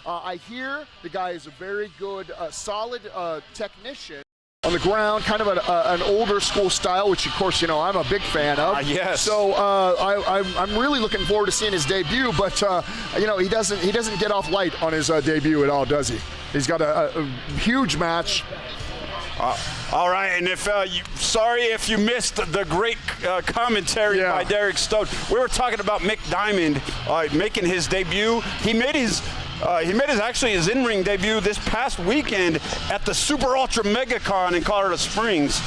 I hear the guy is a very good, solid technician on the ground, kind of an older school style, which of course, I'm a big fan of. Yes. So I'm really looking forward to seeing his debut, but he doesn't get off light on his debut at all, does he? He's got a huge match. All right, and sorry if you missed the great commentary by Derek Stone. We were talking about Mick Diamond making his debut. He made his in-ring debut this past weekend at the Super Ultra MegaCon in Colorado Springs.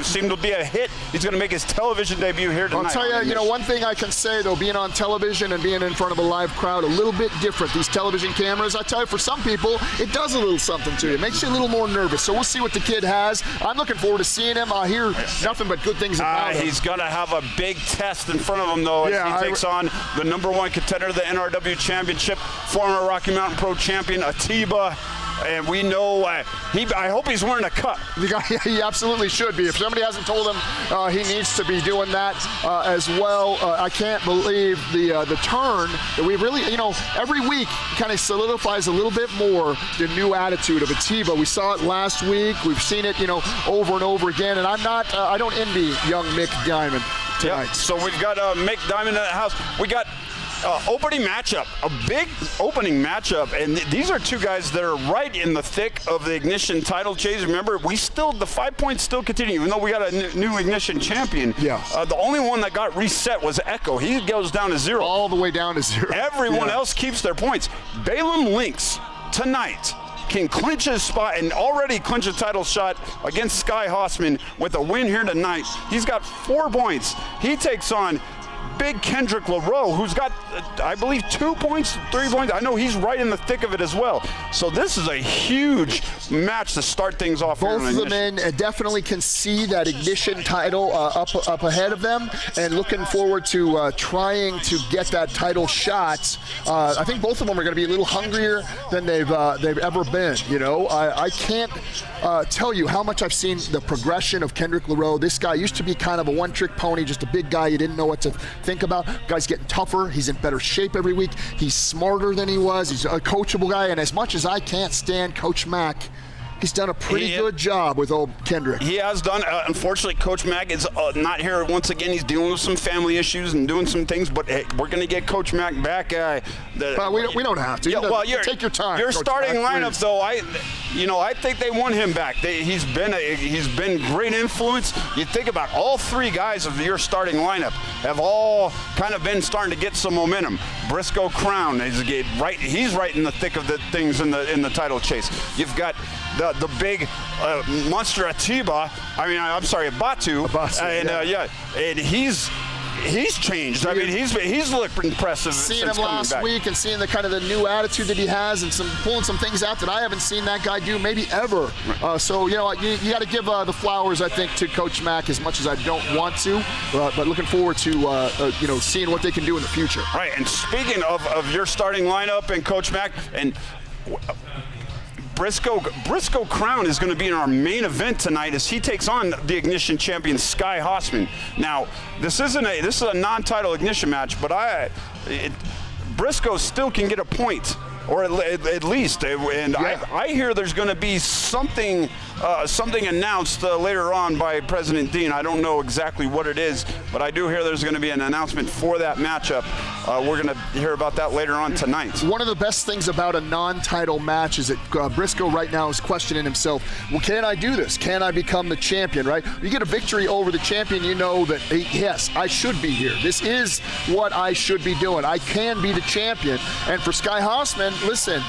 Seemed to be a hit. He's going to make his television debut here tonight. I'll tell you, one thing I can say, though, being on television and being in front of a live crowd, a little bit different. These television cameras, I tell you, for some people, it does a little something to you. It makes you a little more nervous. So we'll see what the kid has. I'm looking forward to seeing him. I hear nothing but good things about him. He's going to have a big test in front of him, though, as he takes on the #1 contender to the NRW Championship, former Rocky Mountain Pro champion Attiba. And we know, I hope he's wearing a cup. He absolutely should be. If somebody hasn't told him, he needs to be doing that as well. I can't believe the turn that we really, every week kind of solidifies a little bit more the new attitude of Attiba. We saw it last week. We've seen it, over and over again. And I don't envy young Mick Diamond tonight. Yep. So we've got Mick Diamond in the house. We got opening matchup, a big opening matchup, and these are two guys that are right in the thick of the Ignition title chase. Remember, the 5 points still continue, even though we got a new Ignition champion. Yeah. The only one that got reset was Echo. He goes down to 0. All the way down to 0. Everyone else keeps their points. Balaam Lynx tonight can clinch his spot and already clinch a title shot against Sky Hosman with a win here tonight. He's got 4 points. He takes on big Kendrick Laroe, who's got, I believe, 2 points, 3 points. I know he's right in the thick of it as well. So this is a huge match to start things off. Both of the men definitely can see that Ignition title up ahead of them, and looking forward to trying to get that title shot. I think both of them are going to be a little hungrier than they've ever been. I can't tell you how much I've seen the progression of Kendrick Laroe. This guy used to be kind of a one-trick pony, just a big guy you didn't know what to think about. Guy's getting tougher. He's in better shape every week. He's smarter than he was. He's a coachable guy, and as much as I can't stand Coach Mack, he's done a pretty good job with old Kendrick. He has done. Unfortunately, Coach Mack is not here once again. He's dealing with some family issues and doing some things, but hey, we're going to get Coach Mack back. We don't have to. Take your time. Your Coach starting Mack, lineup, please. though, I think they want him back. He's been great influence. You think about all 3 guys of your starting lineup have all kind of been starting to get some momentum. Briscoe, Crowne, he's right in the thick of the things in the title chase. You've got the big monster Attiba. Batu. And he's changed. He's looked impressive. Seeing him last week and seeing the new attitude that he has, and pulling some things out that I haven't seen that guy do maybe ever. So you got to give the flowers, I think, to Coach Mack, as much as I don't want to, but looking forward to seeing what they can do in the future. Right. And speaking of your starting lineup and Coach Mack and Briscoe Crowne is going to be in our main event tonight as he takes on the Ignition champion Sky Hosman. Now, this is a non-title Ignition match, but Briscoe still can get a point, or at least. And I hear there's going to be something announced later on by President Dean. I don't know exactly what it is, but I do hear there's going to be an announcement for that matchup. We're going to hear about that later on tonight. One of the best things about a non-title match is that Briscoe right now is questioning himself. Well, can I do this? Can I become the champion, right? You get a victory over the champion, you know that, yes, I should be here. This is what I should be doing. I can be the champion. And for Sky Hosman, listen,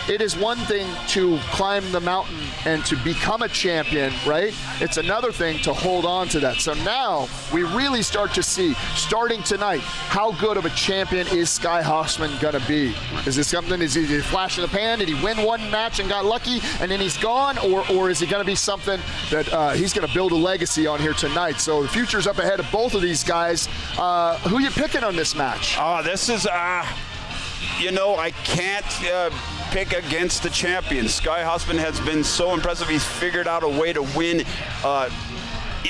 it is one thing to climb the mountain and to become a champion, right? It's another thing to hold on to that. So now we really start to see, starting tonight, how good of a champion is Sky Hosman going to be? Is this something, is he a flash in the pan? Did he win one match and got lucky and then he's gone? Or is it going to be something that he's going to build a legacy on here tonight? So the future's up ahead of both of these guys. Who are you picking on this match? This is, I can't pick against the champion. Sky Hosman has been so impressive. He's figured out a way to win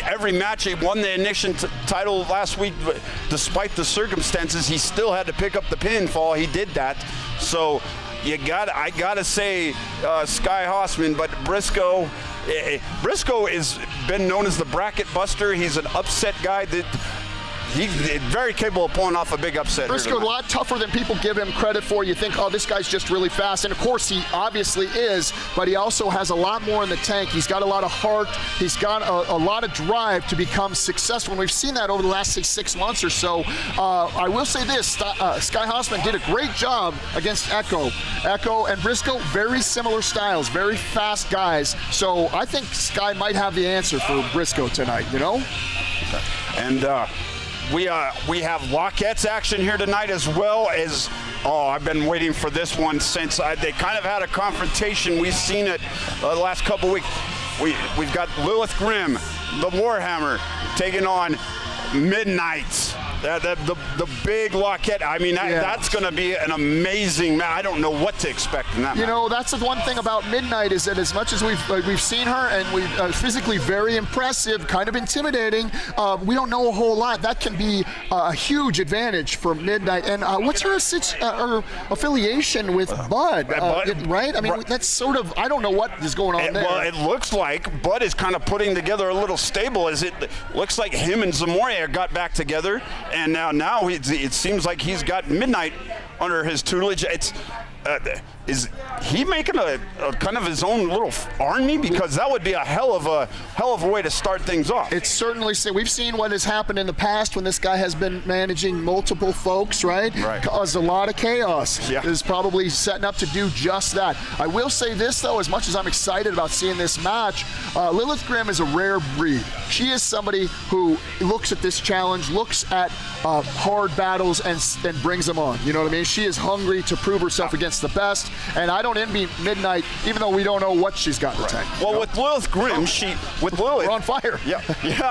every match. He won the Ignition title last week, but despite the circumstances, he still had to pick up the pinfall. He did that. So I gotta say Sky Hosman, but Briscoe is been known as the bracket buster. He's an upset guy that he's very capable of pulling off a big upset. Briscoe a lot tougher than people give him credit for. You think, oh, this guy's just really fast. And, of course, he obviously is, but he also has a lot more in the tank. He's got a lot of heart. He's got a lot of drive to become successful. And we've seen that over the last, say, 6 months or so. I will say this. Sky Hosman did a great job against Echo. Echo and Briscoe, very similar styles, very fast guys. So I think Sky might have the answer for Briscoe tonight, you know? And we have Locketts action here tonight, as well as, I've been waiting for this one since they kind of had a confrontation. We've seen it the last couple weeks. We've got Lilith Grimm, the Warhammer, taking on Midnight. The big Lockett. I mean, that's going to be an amazing match. I don't know what to expect in that match. You know, that's the one thing about Midnight is that as much as we've seen her and we physically very impressive, kind of intimidating, we don't know a whole lot. That can be a huge advantage for Midnight. And what's her affiliation with Bud? Right? I mean, that's sort of, I don't know what is going on there. Well, it looks like Bud is kind of putting together a little stable, as it looks like him and Zamore got back together. And now it seems like he's got Midnight under his tutelage. Is he making a kind of his own little army? Because that would be a hell of a way to start things off. It's certainly, we've seen what has happened in the past when this guy has been managing multiple folks, right? Caused a lot of chaos. Yeah. Is probably setting up to do just that. I will say this, though, as much as I'm excited about seeing this match, Lilith Grimm is a rare breed. She is somebody who looks at this challenge, looks at hard battles, and brings them on. You know what I mean? She is hungry to prove herself against the best, and I don't envy Midnight, even though we don't know what she's got in the tank. Well, with Lilith Grimm, we're on fire. Yeah.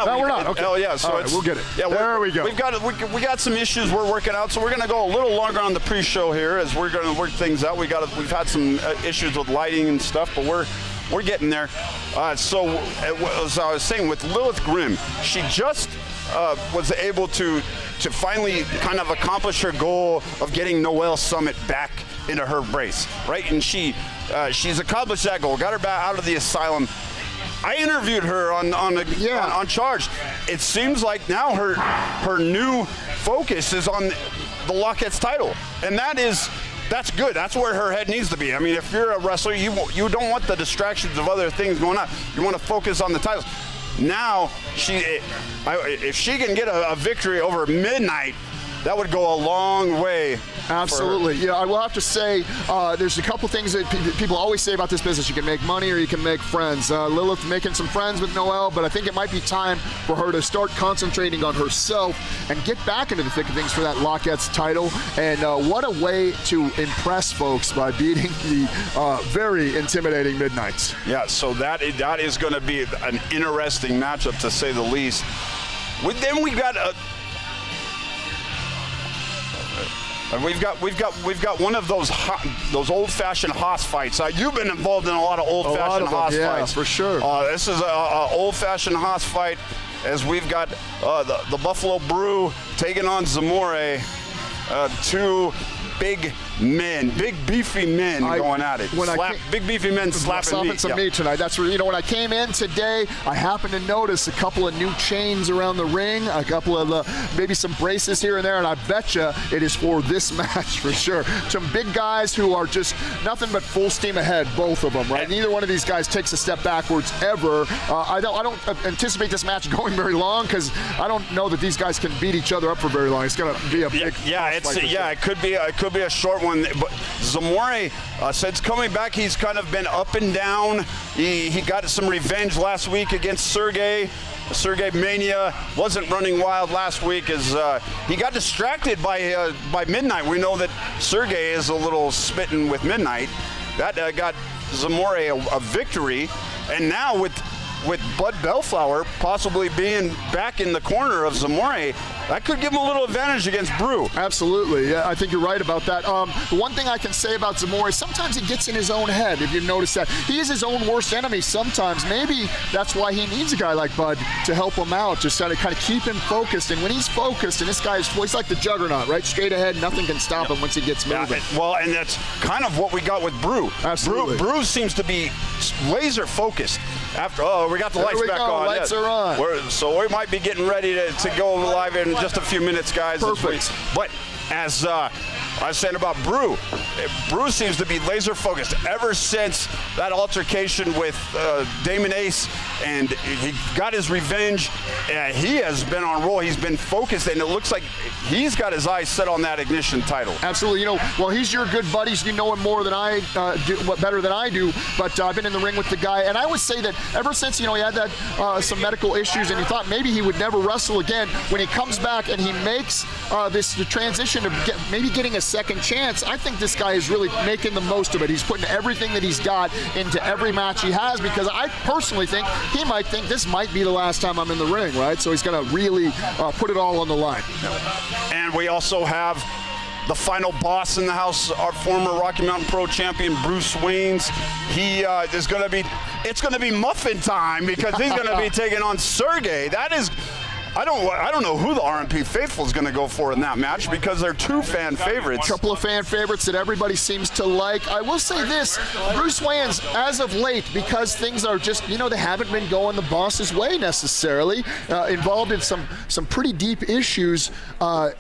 No, we're not. Okay. Oh, yeah. So we'll get it. Yeah, there we go. We got some issues we're working out, so we're going to go a little longer on the pre-show here as we're going to work things out. We've had some issues with lighting and stuff, but we're getting there. So as I was saying, with Lilith Grimm, she just was able to finally kind of accomplish her goal of getting Noelle Summit back into her brace, right? And she's accomplished that goal, got her back out of the asylum. I interviewed her on Charged. It seems like now her new focus is on the Locketts title, and that's good. That's where her head needs to be. I mean, if you're a wrestler, you don't want the distractions of other things going on. You want to focus on the titles. Now, if she can get a victory over Midnight, that would go a long way. Absolutely. Yeah, I will have to say there's a couple things that people always say about this business. You can make money or you can make friends. Lilith making some friends with Noelle, but I think it might be time for her to start concentrating on herself and get back into the thick of things for that Locketts title. And what a way to impress folks by beating the very intimidating Midnights. Yeah, so that is going to be an interesting matchup, to say the least. Then we've got We've got one of those old-fashioned Haas fights. You've been involved in a lot of old-fashioned Haas fights. For sure. This is a old-fashioned Haas fight, as we've got the Buffalo Brew taking on Zamore, two big beefy men going at it. Big beefy men slapping some meat tonight. That's where, when I came in today, I happened to notice a couple of new chains around the ring, a couple of maybe some braces here and there, and I bet you it is for this match for sure. Some big guys who are just nothing but full steam ahead, both of them, right? Neither one of these guys takes a step backwards ever. I don't anticipate this match going very long, because I don't know that these guys can beat each other up for very long. It's going to be a big it could be a short one. But Zamore, since coming back, he's kind of been up and down. He got some revenge last week against Sergey. Sergey Mania wasn't running wild last week as he got distracted by Midnight. We know that Sergey is a little smitten with Midnight. That got Zamore a victory. And now with Bud Bellflower possibly being back in the corner of Zamore, that could give him a little advantage against Brew. Absolutely. Yeah, I think you're right about that. The one thing I can say about Zamore is sometimes he gets in his own head, if you notice that. He is his own worst enemy sometimes. Maybe that's why he needs a guy like Bud to help him out, just to kind of keep him focused. And when he's focused, and this guy is, he's like the juggernaut, right? Straight ahead, nothing can stop him once he gets moving. Well, and that's kind of what we got with Brew. Absolutely. Brew seems to be laser focused. After we got the lights back on. Lights are on. So we might be getting ready to go live in just a few minutes, guys. Perfect. But as I was saying about Brew, Brew seems to be laser focused ever since that altercation with Damon Ace, and he got his revenge. He has been on roll. He's been focused, and it looks like he's got his eyes set on that Ignition title. Absolutely. Well, he's your good buddies. You know him more than I do, better than I do. But I've been in the ring with the guy, and I would say that ever since he had that some medical issues, and you thought maybe he would never wrestle again. When he comes back and he makes the transition of maybe getting a second chance, I think this guy is really making the most of it. He's putting everything that he's got into every match he has, because I personally think he might think this might be the last time I'm in the ring, right? So he's going to really put it all on the line. And we also have the final boss in the house, our former Rocky Mountain Pro champion, Bruce Waynes. He is going to be, it's going to be muffin time, because he's going to be taking on Sergey. That is, I don't know who the RMP faithful is going to go for in that match, because they're two fan favorites. A couple of fan favorites that everybody seems to like. I will say this, Bruce Waynes, as of late, because things are just, they haven't been going the boss's way necessarily, involved in some pretty deep issues.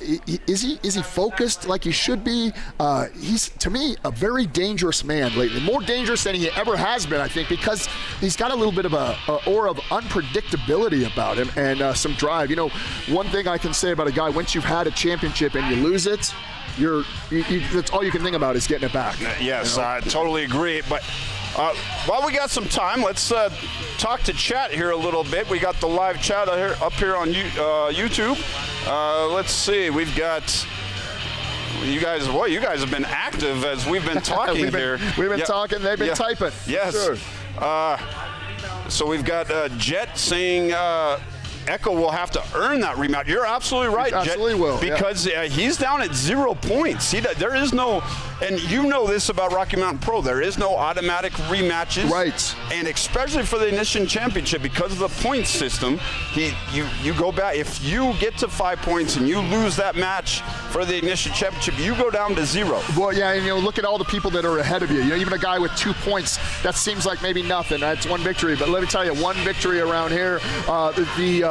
Is he focused like he should be? He's, to me, a very dangerous man lately. More dangerous than he ever has been, I think, because he's got a little bit of a aura of unpredictability about him, and some drive. One thing I can say about a guy, once you've had a championship and you lose it, that's all you can think about is getting it back. Yes, I totally agree. But while we got some time, let's talk to chat here a little bit. We got the live chat up here on YouTube. Let's see. We've got you guys. Well, you guys have been active as we've been talking here. We've been talking. They've been typing. Yes. Sure. So we've got Jet saying Echo will have to earn that rematch. You're absolutely right, Jet. Absolutely will. Because he's down at 0 points. There is no, and you know this about Rocky Mountain Pro, there is no automatic rematches. Right. And especially for the Ignition Championship, because of the point system, you go back. If you get to 5 points and you lose that match for the Ignition Championship, you go down to 0. Well, yeah, and look at all the people that are ahead of you. Even a guy with 2 points, that seems like maybe nothing. That's one victory, but let me tell you, one victory around here.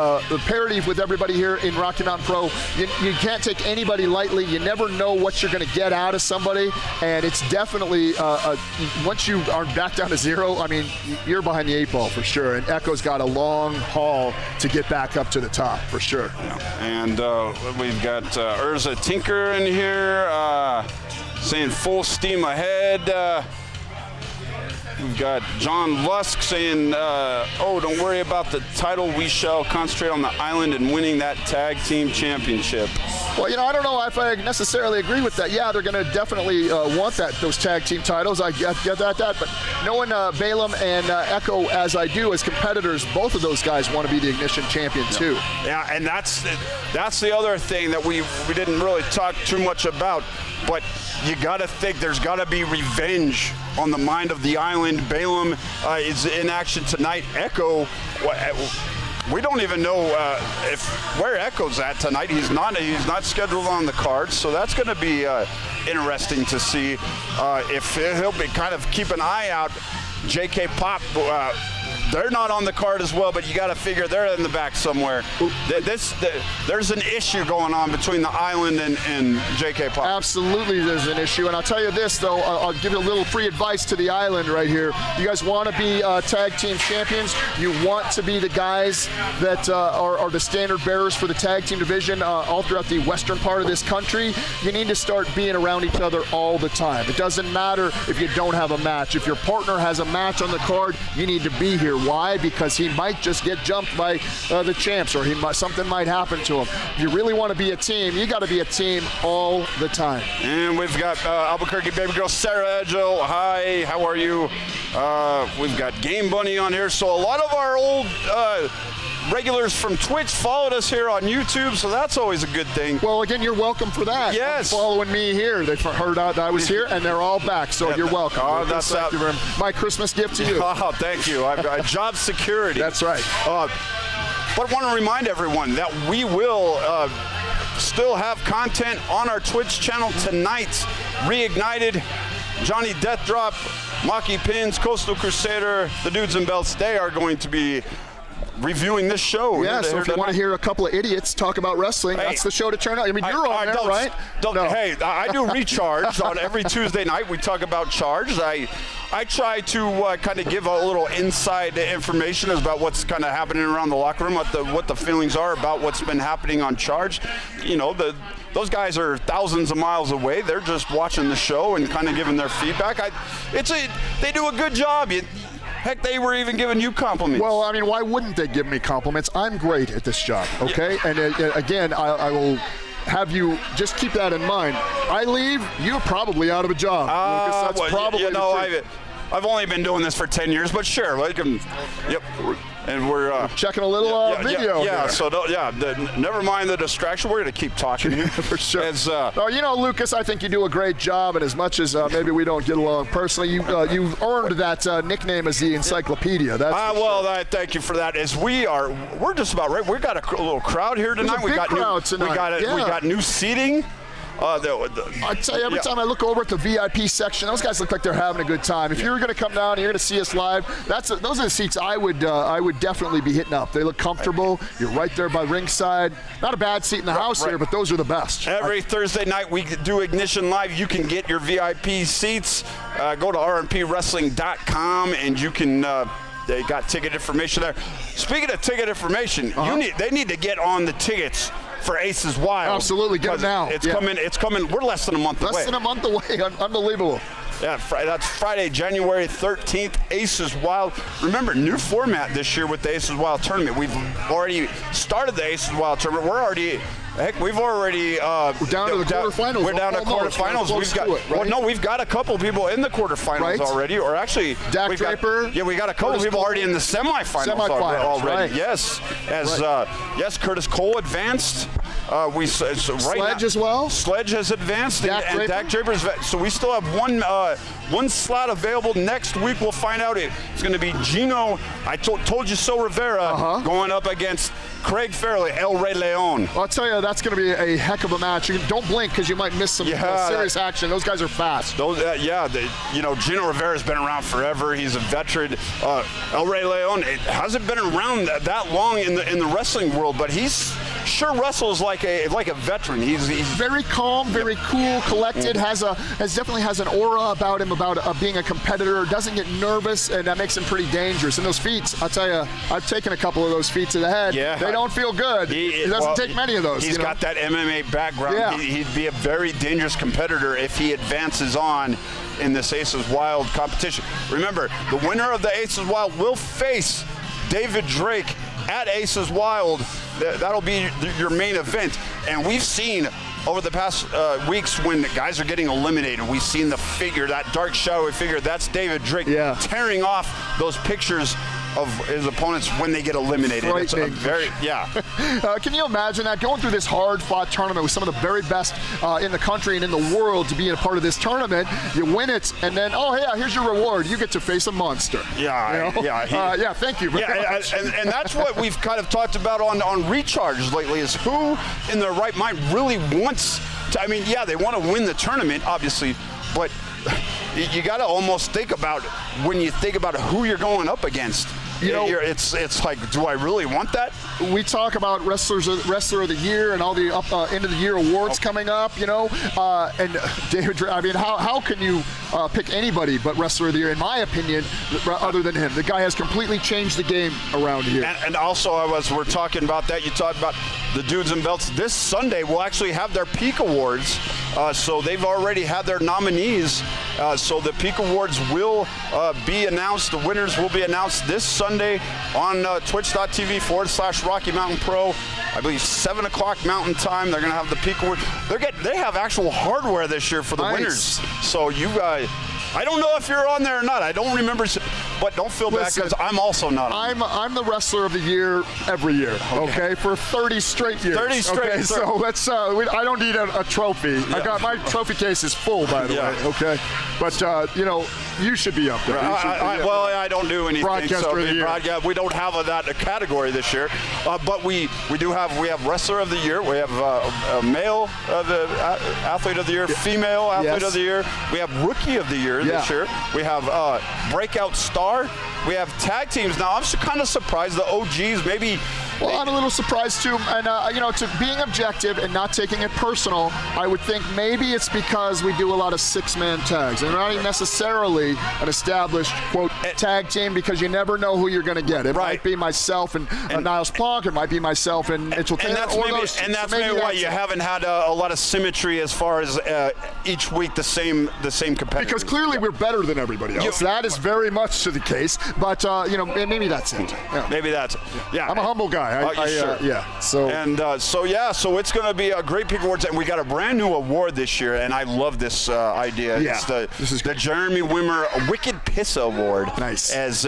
The parity with everybody here in Rocky Mountain Pro, you can't take anybody lightly. You never know what you're going to get out of somebody, and it's definitely once you are back down to 0, I mean, you're behind the 8 ball for sure. And Echo's got a long haul to get back up to the top for sure. Yeah. And we've got Urza Tinker in here saying full steam ahead. We've got John Lusk saying, don't worry about the title. We shall concentrate on the island and winning that tag team championship. Well, I don't know if I necessarily agree with that. Yeah, they're going to definitely want those tag team titles. I get that. But knowing Balaam and Echo as I do as competitors, both of those guys want to be the Ignition champion too. Yeah, and that's the other thing that we didn't really talk too much about. But you got to think there's got to be revenge on the mind of the island. Balaam is in action tonight. Echo, we don't even know where Echo's at tonight. He's not scheduled on the card, so that's going to be interesting to see if he'll be kind of keep an eye out. JK Pop. They're not on the card as well, but you got to figure they're in the back somewhere. There's an issue going on between the island and JK Pop. Absolutely, there's an issue. And I'll tell you this, though, I'll give you a little free advice to the island right here. You guys want to be tag team champions. You want to be the guys that are the standard bearers for the tag team division all throughout the western part of this country. You need to start being around each other all the time. It doesn't matter if you don't have a match. If your partner has a match on the card, you need to be here. Why? Because he might just get jumped by the champs, or something might happen to him. If you really want to be a team, you got to be a team all the time. And we've got Albuquerque baby girl Sarah Edgel. Hi, how are you? We've got Game Bunny on here. So a lot of our old regulars from Twitch followed us here on YouTube, so that's always a good thing. Well, again, you're welcome for that. Yes. Following me here. They heard out that I was here, and they're all back, so you're welcome. Oh, that's Thank you very much. My Christmas gift to you. Oh, thank you. I've got job security. That's right. But I want to remind everyone that we will still have content on our Twitch channel tonight. Reignited, Johnny Deathdrop, Maki Pins, Coastal Crusader, the Dudes in Belts, they are going to be reviewing this show. Yeah, so if you want to hear a couple of idiots talk about wrestling, that's the show to turn out. I mean, you're on there, right? No. Hey, I do Recharge on every Tuesday night. We talk about Charged. I try to kind of give a little inside information about what's kind of happening around the locker room, what the feelings are about what's been happening on Charged. You know, those guys are thousands of miles away. They're just watching the show and kind of giving their feedback. They do a good job. Heck, they were even giving you compliments. Well, I mean, why wouldn't they give me compliments? I'm great at this job, okay? And again, I will have you just keep that in mind. I leave, you're probably out of a job. Lucas. That's probably I've only been doing this for 10 years, but sure. Yep. And we're checking a little video. Yeah. So never mind the distraction. We're going to keep talking for sure. Lucas, I think you do a great job, and as much as maybe we don't get along personally, you've earned that nickname as the encyclopedia. That's thank you for that. As we're just about right. We've got a little crowd here tonight. We got new seating. I tell you, every time I look over at the VIP section, those guys look like they're having a good time. If you're going to come down and you're going to see us live, those are the seats I would definitely be hitting up. They look comfortable. You're right there by ringside. Not a bad seat in the house here, but those are the best. Every Thursday night we do Ignition Live. You can get your VIP seats. Go to rmpwrestling.com and you can. They got ticket information there. Speaking of ticket information, they need to get on the tickets for Aces Wild. Absolutely, get it now. It's coming. We're less than a month away. Less than a month away. Unbelievable. Yeah, that's Friday, January 13th, Aces Wild. Remember, new format this year with the Aces Wild tournament. We've already started the Aces Wild tournament. We're already down to the quarterfinals. We're down to quarterfinals. We've got a couple people in the quarterfinals already, or actually, Dak Draper. We got a couple people already in the semifinals already. Right. Yes, Curtis Cole advanced. Sledge as well. Sledge has advanced, and Dak Draper's. So we still have one slot available. Next week we'll find out. It's going to be Gino. I told you so. Rivera going up against Craig Fairley, El Rey Leon. I'll tell you, that's going to be a heck of a match. Don't blink because you might miss some serious action. Those guys are fast. Gino Rivera's been around forever. He's a veteran. El Rey Leon hasn't been around that long in the wrestling world, but he's sure wrestles like a veteran. He's very calm, very cool, collected. Definitely has an aura about him about being a competitor. Doesn't get nervous, and that makes him pretty dangerous. And those feats, I'll tell you, I've taken a couple of those feats to the head. Yeah. They don't feel good. He doesn't take many of those. He's got that MMA background. Yeah. He'd be a very dangerous competitor if he advances on in this Aces Wild competition. Remember, the winner of the Aces Wild will face David Drake at Aces Wild. That'll be your main event. And we've seen over the past weeks when the guys are getting eliminated, we've seen the figure, that dark shadowy figure, that's David Drake tearing off those pictures of his opponents when they get eliminated. It's Can you imagine that, going through this hard-fought tournament with some of the very best in the country and in the world to be a part of this tournament? You win it, and then here's your reward. You get to face a monster. Thank you. And that's what we've kind of talked about on Recharge lately, is who in their right mind really wants to. I mean, they want to win the tournament, obviously, but you got to almost think about, when you think about who you're going up against. It's like, do I really want that? We talk about Wrestler of the Year and all the end of the year awards coming up, and David, I mean, how can you pick anybody but Wrestler of the Year, in my opinion, other than him? The guy has completely changed the game around here. And also, as we're talking about that, you talked about the Dudes and Belts. This Sunday will actually have their Peak Awards. So they've already had their nominees. So the Peak Awards will be announced. The winners will be announced this Sunday on twitch.tv/Rocky Mountain Pro. I believe 7 o'clock Mountain Time. They're going to have the Peak Awards. They have actual hardware this year for the winners. So you guys, I don't know if you're on there or not. I don't remember. but don't feel bad because I'm also not on. I'm the wrestler of the year every year, okay? For 30 straight years. 30 straight. Okay, so let's, I don't need a trophy. Yeah. I got my trophy case is full, by the way, okay? But, you should be up there. Well, I don't do anything. Broadcaster of the year. We don't have that category this year, but we have wrestler of the year. We have a male the athlete of the year, female athlete of the year. We have rookie of the year this year. We have breakout star. We have tag teams now. I'm kind of surprised the OGs maybe. Well, I'm a little surprised too, and to being objective and not taking it personal, I would think maybe it's because we do a lot of six-man tags, and not even necessarily an established quote tag team, because you never know who you're going to get. It might be myself and Niles Plonk, it might be myself and Mitchell Taylor. And that's maybe why you haven't had a lot of symmetry as far as each week the same competitors. Because clearly we're better than everybody else. That is very much to the case, but maybe that's it. Yeah. Maybe that's yeah. I'm a humble guy. Sure. So it's going to be a great Peak Awards, and we got a brand new award this year, and I love this idea. Yeah, it's the Jeremy Wimmer Wicked Piss Award. Nice. As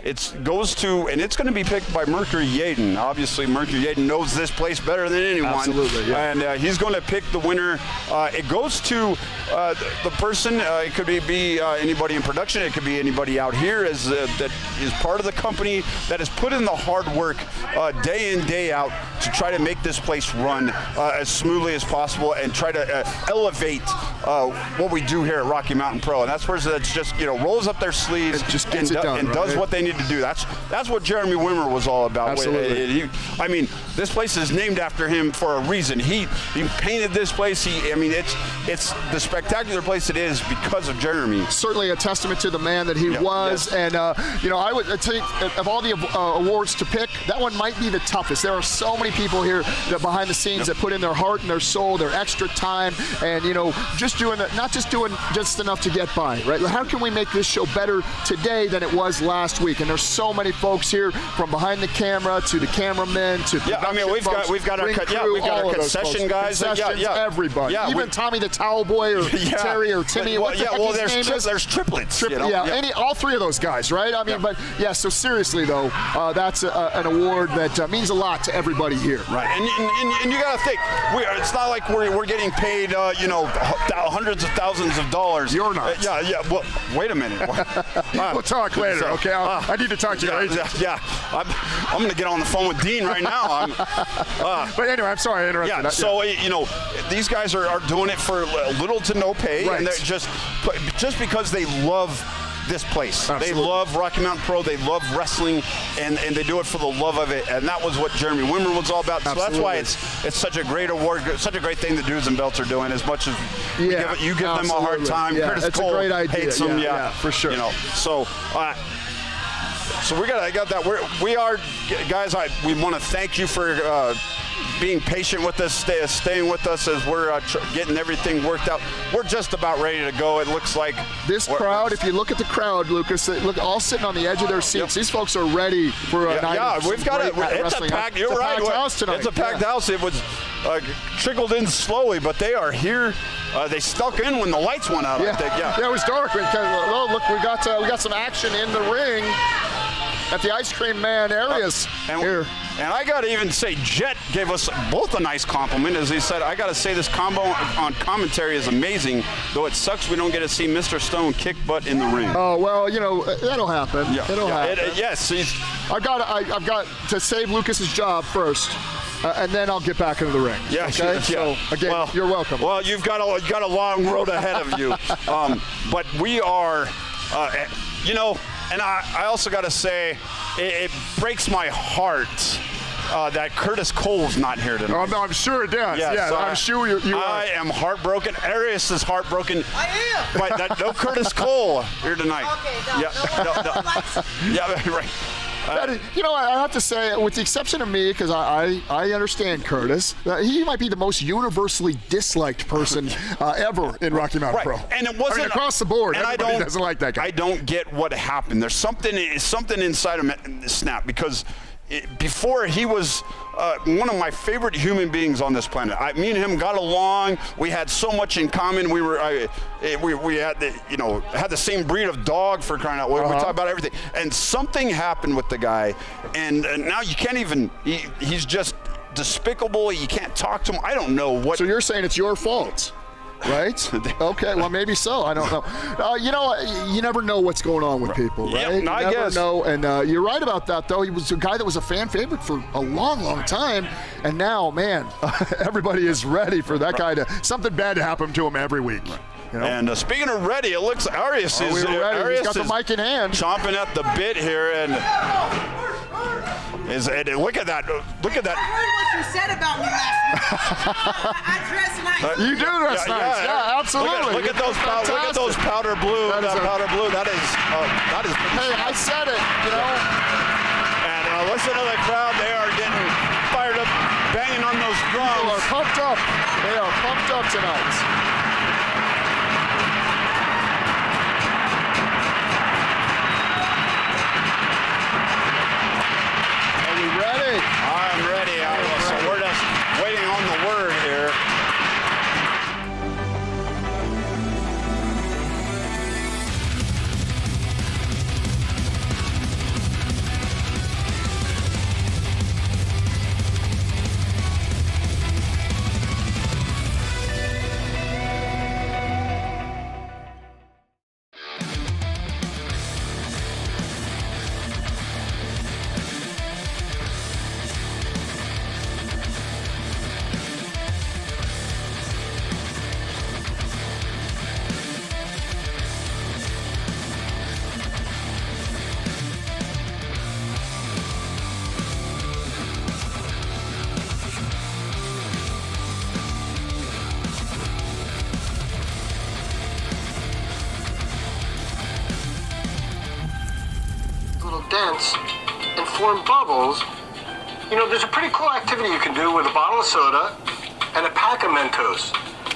it goes to, and it's going to be picked by Mercury Yaden. Obviously, Mercury Yaden knows this place better than anyone. Absolutely. Yeah. And he's going to pick the winner. It goes to the person. It could be anybody in production. It could be anybody out here that is part of the company that has put in the hard work day in, day out to try to make this place run as smoothly as possible and try to elevate what we do here at Rocky Mountain Pro. And that's the person that's just rolls up their sleeves and does what they need to do. That's what Jeremy Wimmer was all about. Absolutely. This place is named after him for a reason. He painted this place. It's the spectacular place it is because of Jeremy. Certainly a testament to the man that he was. Yes. And I would take of all the awards to pick, that one might be the toughest. There are so many people here that behind the scenes that put in their heart and their soul, their extra time, and just doing that, not just doing just enough to get by, right? How can we make this show better today than it was last week? And there's so many folks here, from behind the camera to the cameramen to we've got our concession guys, everybody, even Tommy the Towel Boy or Terry or Timmy. There's triplets. All three of those guys, right? So seriously though, that's an award that means a lot to everybody here. Right, and you got to think, it's not like we're getting paid, hundreds of thousands of dollars. You're not. Well, wait a minute. We'll talk later, okay? I need to talk to your agent. I'm going to get on the phone with Dean right now. But anyway, I'm sorry I interrupted. Yeah, so, these guys are doing it for little to no pay, and they're just because they love this place. Absolutely. They love Rocky Mountain Pro. They love wrestling, and they do it for the love of it. And that was what Jeremy Wimmer was all about. Absolutely. So that's why it's such a great award, such a great thing the Dudes and Belts are doing. As much as you give them a hard time, Curtis Cole a great idea. hates them. Yeah, for sure. So I got that. We are guys. We want to thank you for being patient with us, staying with us as we're getting everything worked out. We're just about ready to go. It looks like this crowd. If you look at the crowd, Lucas, look all sitting on the edge of their seats. Yep. These folks are ready for a night. Yeah, we've got it. It's a packed. You're right. Packed house tonight. It's a packed house. It was trickled in slowly, but they are here. They stuck in when the lights went out. I think. Yeah, it was dark. Look, we got some action in the ring at the Ice Cream Man areas here. And I got to even say, Jet gave us both a nice compliment. As he said, I got to say this combo on commentary is amazing, though it sucks we don't get to see Mr. Stone kick butt in the ring. Oh, well, that'll happen. It'll happen. Yes. I've got to save Lucas's job first. And then I'll get back into the ring. Yeah. Okay. So again, you're welcome. Well, you've got a long road ahead of you. But we are, and I also got to say, it breaks my heart that Curtis Cole's not here tonight. I'm sure it does. Yeah, so I'm sure you are. I am heartbroken. Arius is heartbroken. I am. But no Curtis Cole here tonight. Okay, no. Yeah, right. I have to say, with the exception of me, because I understand Curtis, he might be the most universally disliked person ever in Rocky Mountain Pro. And it wasn't across the board. And everybody doesn't like that guy. I don't get what happened. There's something inside of Snap, because before he was one of my favorite human beings on this planet. Me and him got along. We had so much in common. We had had the same breed of dog, for crying out loud. We talked about everything. And something happened with the guy, and now you can't even. He's just despicable. You can't talk to him. I don't know what. So you're saying it's your fault? Right? Okay, well, maybe so. I don't know. You never know what's going on with people, right? Yep, I you never guess. know. And you're right about that, though. He was a guy that was a fan favorite for a long, long time. And now, man, everybody is ready for that guy to something bad to happen to him every week. You know? And speaking of ready, it looks Arias is ready. Arias He's got the mic in hand, chomping at the bit here, and look at that! Look at that! I heard what you said about me last week. I dress nice. You do dress nice. Yeah, absolutely. Look at those powder blue. That powder blue. That is. Hey, I said it. You know. And listen to the crowd. They are getting fired up, banging on those drums. People are pumped up. They are pumped up tonight. I'm ready. So we're just waiting on the word here. Dense and form bubbles. You know, there's a pretty cool activity you can do with a bottle of soda and a pack of Mentos.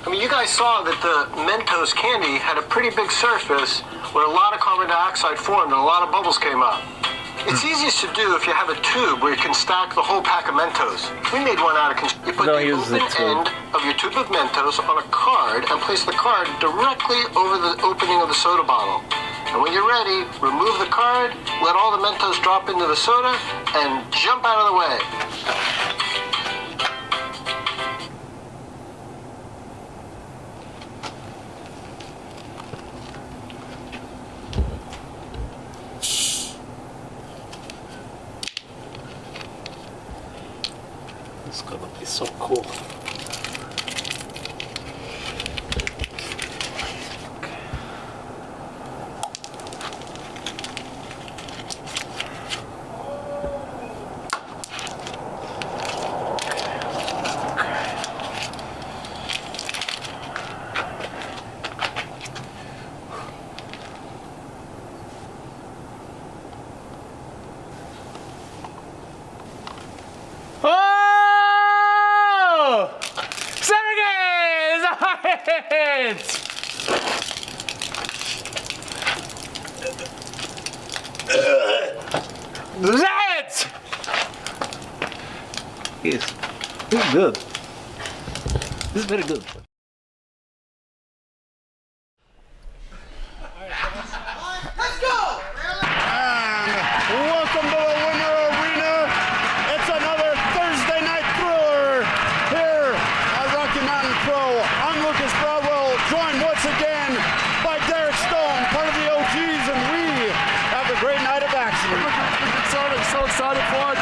I mean, you guys saw that the Mentos candy had a pretty big surface where a lot of carbon dioxide formed and a lot of bubbles came up. It's easiest to do if you have a tube where you can stack the whole pack of Mentos. We made one out of you put the open end of your tube of Mentos on a card and place the card directly over the opening of the soda bottle. And when you're ready, remove the card, let all the Mentos drop into the soda, and jump out of the way. It's gonna be so cool. That! He's good. This is very good. Let's go! And welcome to the Winter Arena. It's another Thursday night thriller here at Rocky Mountain Pro. I'm Lucas Broadwell, joined once again by Derek Stone, part of the OGs, and we have a great night of action. So excited for it.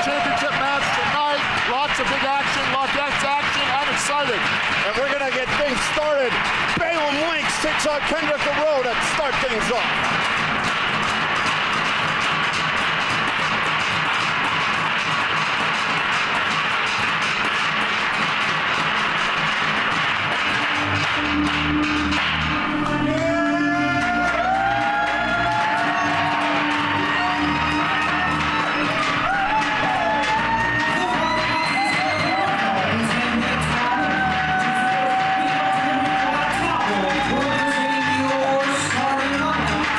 Championship match tonight. Lots of big action, lots of action. I'm excited. And we're going to get things started. Balaam Lynx takes on Kendrick Laroe to start things off.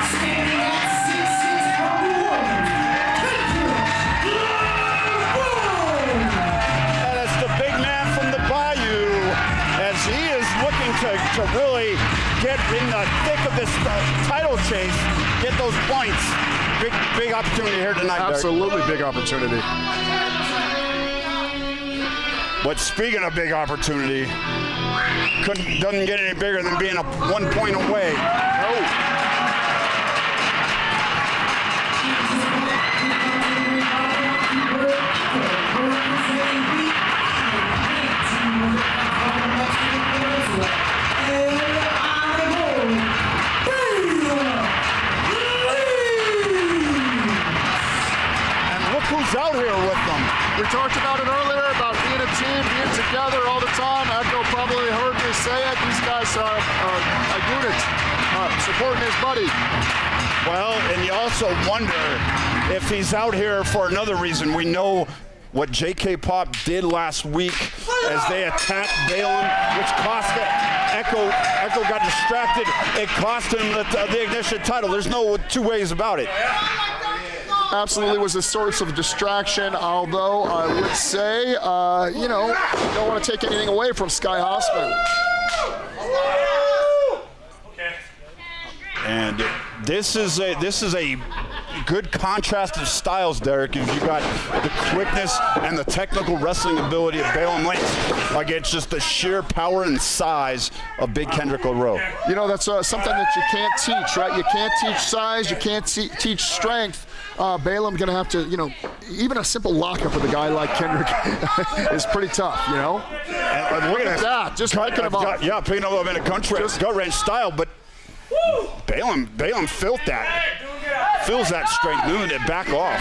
Standing at 6'6" from New Orleans, Kendrick. to really get in the thick of this title chase, get those points. Big opportunity here tonight, Derek. Absolutely big opportunity. But speaking of big opportunity, doesn't get any bigger than being 1 point away. Who's out here with them? We talked about it earlier, about being a team, being together all the time. Echo probably heard me say it. These guys are a unit, supporting his buddy. Well, and you also wonder if he's out here for another reason. We know what J.K. Pop did last week as they attacked Balaam, which cost Echo. Echo got distracted. It cost him the Ignition title. There's no two ways about it. Absolutely was a source of distraction, although I would say, you know, don't want to take anything away from Sky Hosman. And this is a good contrast of styles, Derek. If you got the quickness and the technical wrestling ability of Balaam Lynch against just the sheer power and size of Big Kendrick Laroe. You know, that's something that you can't teach, right? You can't teach size, you can't teach strength. Balaam going to have to, you know, even a simple lockup with a guy like Kendrick is pretty tough, you know? And look at that, just picking him up. Yeah, picking him up in a gut wrench style, but Balaam felt that. Feels that strength, moving it back off.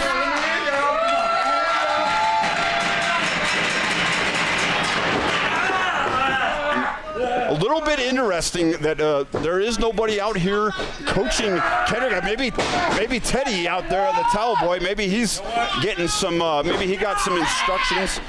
A little bit interesting that there is nobody out here coaching Kendrick. Maybe Teddy out there, the towel boy. Maybe he's getting some. Maybe he got some instructions.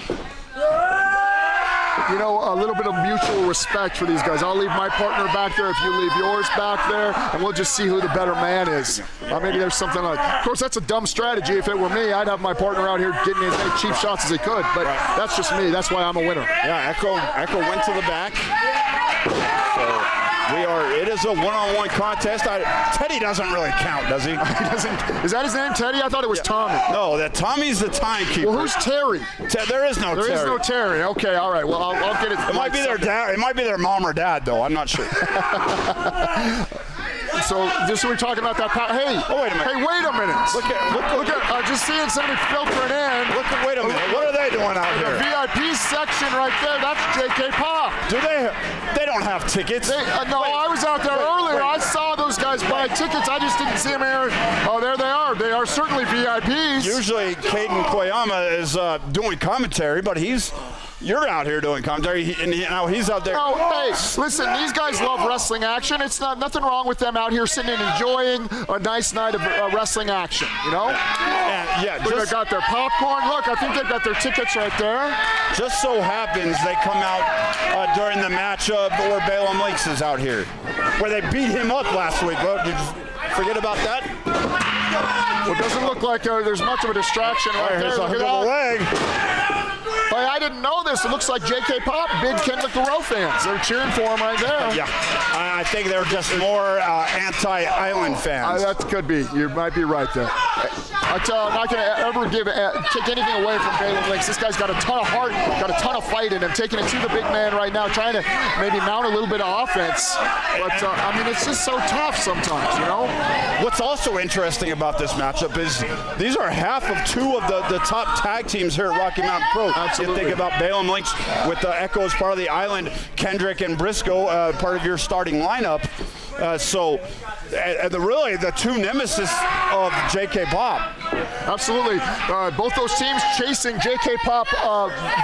You know, a little bit of mutual respect for these guys. I'll leave my partner back there if you leave yours back there, and we'll just see who the better man is. Maybe there's something like, of course, that's a dumb strategy. If it were me, I'd have my partner out here getting as many cheap shots as he could, but that's just me. That's why I'm a winner. Yeah, Echo went to the back. So it is a one-on-one contest. Teddy doesn't really count, does he? He doesn't. Is that his name, Teddy? I thought it was Tommy. No, Tommy's the timekeeper. Well, who's Terry? There is no Terry. There is no Terry. Okay, all right. Well, I'll get it. It might be their dad. It might be their mom or dad, though. I'm not sure. So just we're talking about that. Hey, wait a minute. Hey, wait a minute. Look at. I just seeing somebody filtering in. Wait a minute. What are they doing out here? The VIP section right there. That's J.K. Pop. Do they? They don't have tickets. No, I was out there earlier. I saw those guys buy tickets. I just didn't see them here. Oh, there they are. They are certainly VIPs. Usually, Caden Koyama is doing commentary, but you're out here doing commentary, and now he's out there. Oh, hey, listen, these guys love wrestling action. It's nothing wrong with them out here sitting and enjoying a nice night of wrestling action, you know? And they got their popcorn. Look, I think they've got their tickets right there. Just so happens they come out during the matchup where Balaam Lynch is out here, where they beat him up last week. Well, did you forget about that? Well, it doesn't look like there's much of a distraction right there. Here's a leg. Hey, I didn't know this. It looks like J.K. Pop, big Kendrick Laroe fans. They're cheering for him right there. Yeah, I think they're just more anti-Island fans. That could be. You might be right there. I'm not going to ever take anything away from Balaam Lynch. This guy's got a ton of heart, got a ton of fight in him, taking it to the big man right now, trying to maybe mount a little bit of offense. But, I mean, it's just so tough sometimes, you know? What's also interesting about this matchup is these are half of two of the top tag teams here at Rocky Mountain Pro. Absolutely. You think about Balaam Lynch with the Echoes part of the Island, Kendrick and Briscoe part of your starting lineup. Really the two nemesis of J.K. Pop. Absolutely. Both those teams chasing J.K. Pop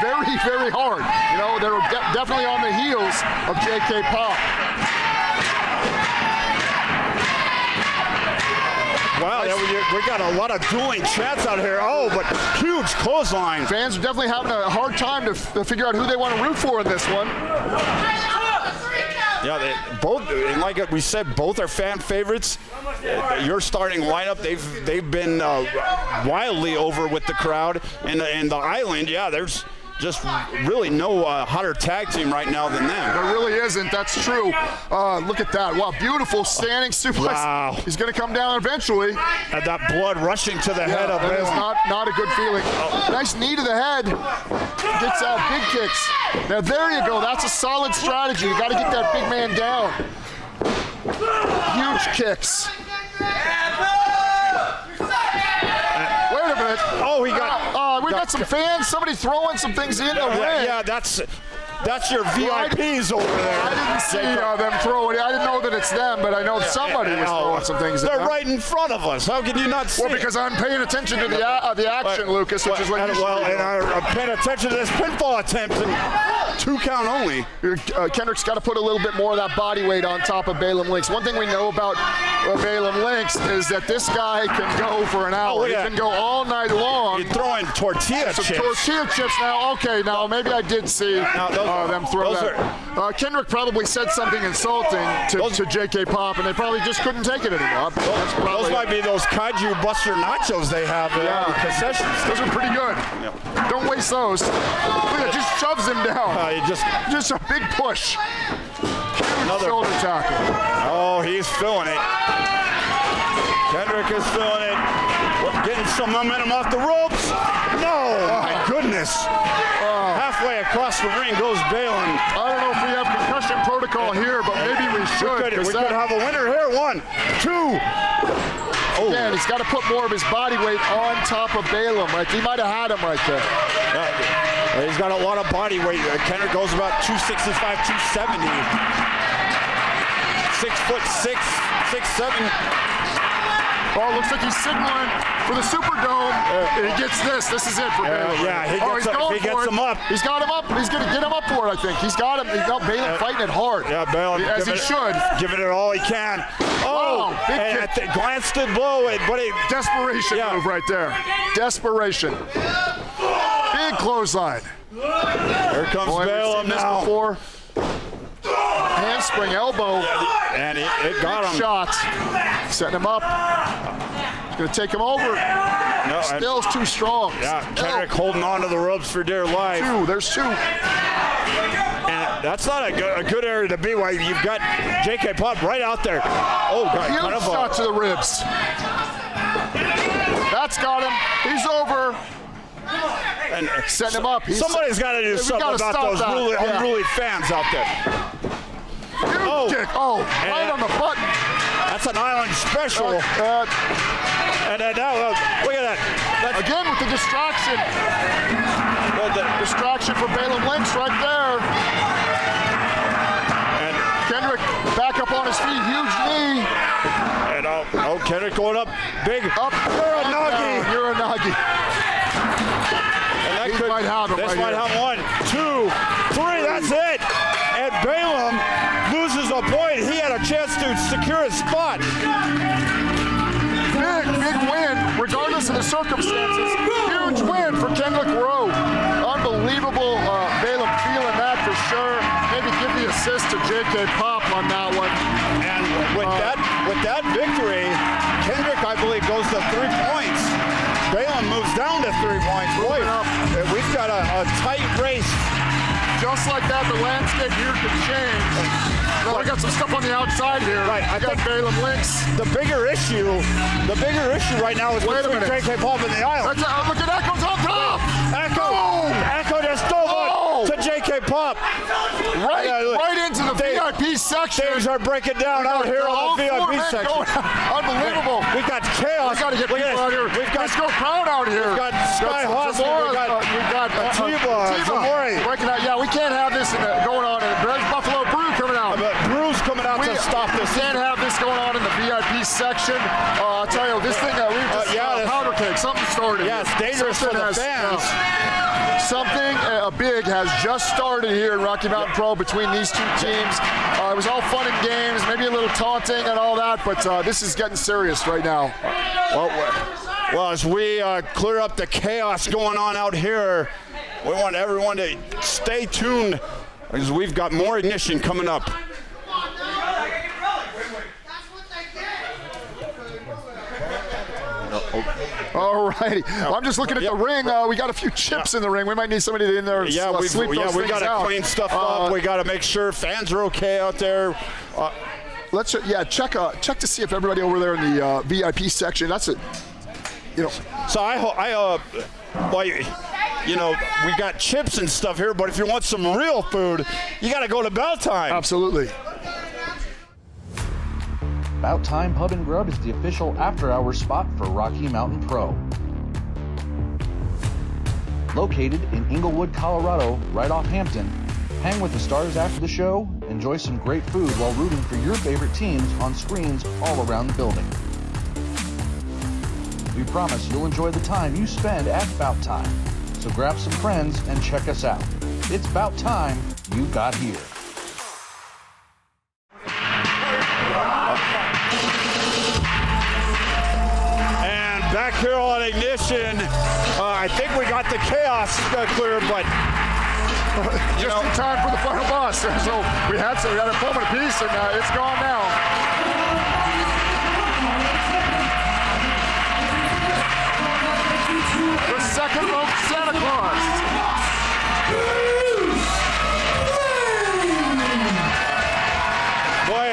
very, very hard. You know, they're definitely on the heels of J.K. Pop. Wow, we got a lot of dueling chants out here. Oh, but huge clothesline. Fans are definitely having a hard time to figure out who they want to root for in this one. Yeah, both, and like we said, both are fan favorites. Your starting lineup, they've been wildly over with the crowd. And the Island, yeah, there's just really no hotter tag team right now than them. There really isn't. That's true. Look at that. Wow, beautiful standing suplex. Wow. He's going to come down eventually. And that blood rushing to the head of That is Balaam. not a good feeling. Nice knee to the head. Gets out big kicks. Now there you go. That's a solid strategy. You got to get that big man down. Huge kicks. Wait a minute. Oh, he got. We got some fans. Somebody throwing some things in the ring. Yeah, that's your VIPs over there. I didn't see them throwing it. I didn't know that it's them, but I know somebody was throwing some things in They're there. right in front of us. How can you not see? Well, because I'm paying attention to the action, Lucas, which is what you should be doing. I'm paying attention to this pinfall attempt and 2 count only. Kendrick's got to put a little bit more of that body weight on top of Balaam Lynx. One thing we know about Balaam Lynx is that this guy can go for an hour. He can go all night long. You're throwing tortilla chips. Tortilla chips now. Okay, now maybe I did see them throw that. Kendrick probably said something insulting to J.K. Pop, and they probably just couldn't take it anymore. Those might be those Kaiju Buster nachos they have in the concessions. Those are pretty good. Yeah. Don't waste those. Look at it, just shoves him down. Just a big push. Huge shoulder tackle. Oh, he's feeling it. Kendrick is feeling it. Getting some momentum off the ropes. No, my goodness. Halfway across the ring goes Balaam. I don't know if we have concussion protocol here, but maybe we should. We could have a winner here. 1, 2. Oh. Again, he's got to put more of his body weight on top of Balaam. Right? He might have had him right there. He's got a lot of body weight. Kendrick goes about 265, 270. 6'6", 6'7". Oh, looks like he's signaling for the Superdome. And he gets this. This is it for Balaam. Yeah, he gets him up. He's got him up. He's going to get him up for it, I think. He's got him. He's got Balaam fighting it hard. Yeah, Balaam. As he should. Giving it all he can. Oh, big kick. Glanced it blow it, but desperation move right there. Desperation. Big clothesline. Here comes Balaam now. Before. Handspring elbow. And it got him. Shots. Setting him up. He's going to take him over. No, Still's too strong. Yeah, Kendrick holding on to the ropes for dear life. There's two. And that's not a good area to be. Why you've got J.K. Pop right out there. Oh, God. Huge shot to the ribs. That's got him. He's over. And setting him up. Somebody's got to do something about those unruly fans out there. Kick. Right on the button. That's an island special. And now, look at that. Again with the distraction. Distraction for Balaam Lynx right there. And Kendrick back up on his feet. Huge knee. And Kendrick going up. Big. Up. You're a Nagi. And This might have him. This might have 1, 2, 3. That's it. And Balaam loses a point. He had a chance to secure his spot. Big win, regardless of the circumstances. Huge win for Kendrick Rowe. Unbelievable. Balaam feeling that for sure. Maybe give the assist to J.K. Pop on that one. And with that victory, Kendrick, I believe, goes to 3 points. Balaam moves down to 3 points. Boy, we've got a tight race. Just like that, the landscape here could change. Well, I got some stuff on the outside here. Right, I got Balaam Lynx. The bigger issue right now is between J.K. Pop and the island. Look at Echo's on top. Echo just stole it to J.K. Pop. Right into the VIP section. Things are breaking down out here on the VIP section. Unbelievable. We got chaos. We got to get people out here. We've got Crowne out here. We've got Sky Hosman. We got Attiba. Zamore. Breaking out. Yeah, we can't have this going on. There's Buffalo Brew coming out. Brew's coming out to stop this. We can't have this going on in the VIP section. I'll tell you, this thing, we just powder cake. Something started. Yeah, it's dangerous for the fans. Something big has just started here in Rocky Mountain Pro between these two teams. It was all fun and games, maybe a little taunting and all that, but this is getting serious right now. Well, as we clear up the chaos going on out here, we want everyone to stay tuned because we've got more ignition coming up. All righty. Well, I'm just looking at the ring. We got a few chips in the ring. We might need somebody in there to sweep those things we got to out. clean stuff up. We got to make sure fans are okay out there. Let's check to see if everybody over there in the VIP section. That's it. So we got chips and stuff here, but if you want some real food, you got to go to Bell Time. Absolutely. Bout Time Pub and Grub is the official after-hours spot for Rocky Mountain Pro. Located in Inglewood, Colorado, right off Hampton, hang with the stars after the show, enjoy some great food while rooting for your favorite teams on screens all around the building. We promise you'll enjoy the time you spend at Bout Time. So grab some friends and check us out. It's Bout Time you got here. And back here on Ignition, I think we got the chaos cleared, but just in time for the final boss. So we had a moment apiece, and it's gone now. The second rope Santa Claus. Boy,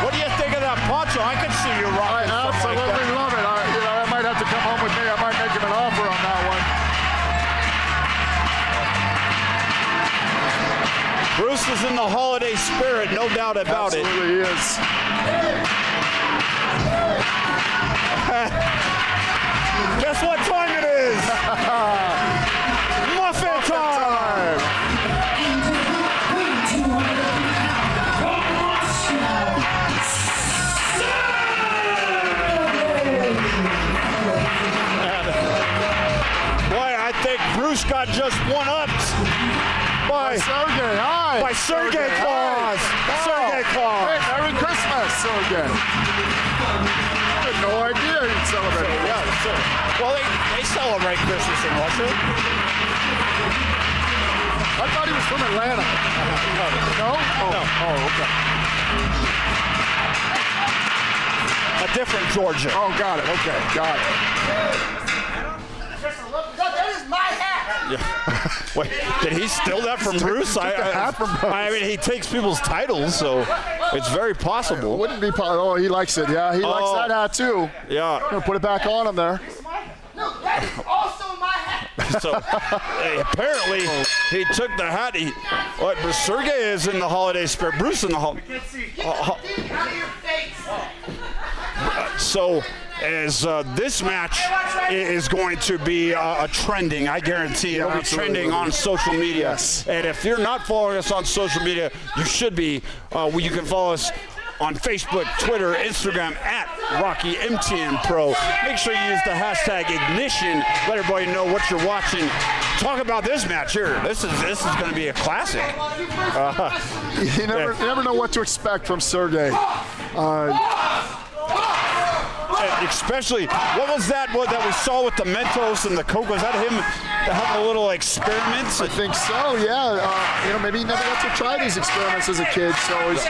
what do you think of that poncho? I can see you rocking. I absolutely love it. I might have to come home with me. I might make him an offer on that one. Bruce is in the holiday spirit, no doubt about it. Absolutely is. Guess what time it is? Muffin time! Boy, I think Bruce got just one-upped by Sergey. Hi. By Sergey Claus. Hi. Sergey Claus. Hey, Merry Christmas, Sergey. I had no idea you'd celebrate. Yeah, sure. Well, they celebrate Christmas in Russia. I thought he was from Atlanta. No? Oh, okay. A different Georgia. Oh, got it. Okay, got it. That is my hat. Yeah. Wait, did he steal that from Bruce? the hat from Bruce. I mean, he takes people's titles, so it's very possible. Wouldn't be Oh, he likes it. Yeah, he likes that hat too. Yeah. Gonna put it back on him there. No, that is also my hat. So apparently he took the hat. But Sergey is in the holiday spirit. Bruce in the holiday. Get the out of your face. So as this match is going to be a trending, I guarantee it'll be trending on social media. Yes. And if you're not following us on social media, you should be. You can follow us on Facebook, Twitter, Instagram at RockyMTN Pro. Make sure you use the hashtag Ignition. Let everybody know what you're watching. Talk about this match here. This is going to be a classic. You never know what to expect from Sergey. Especially, what was that we saw with the Mentos and the Coke? Was that him having a little experiments? I think so, yeah. Maybe he never got to try these experiments as a kid, so he's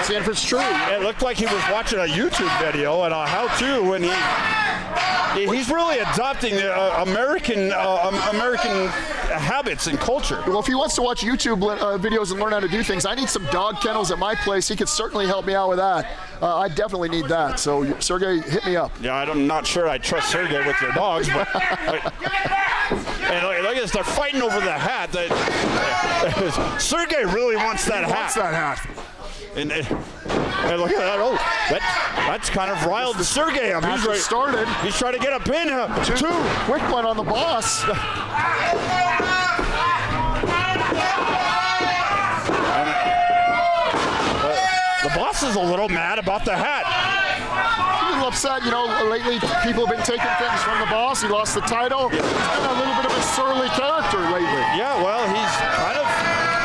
seeing if it's true. It looked like he was watching a YouTube video and a how-to, and he's really adopting American habits and culture. Well, if he wants to watch YouTube videos and learn how to do things, I need some dog kennels at my place. He could certainly help me out with that. I definitely need that. So, Sergey, hit me up. Yeah, I'm not sure I trust Sergey with your dogs, but and look at this, they're fighting over the hat. Sergey really wants that hat. Wants that hat. And look at that! Oh, that's kind of riled Sergey up. He's Match started. He's trying to get a pin. Two. Quick one on the boss. The boss is a little mad about the hat. He's a little upset. Lately people have been taking things from the boss. He lost the title. He's been a little bit of a surly character lately. Yeah, well, he's kind of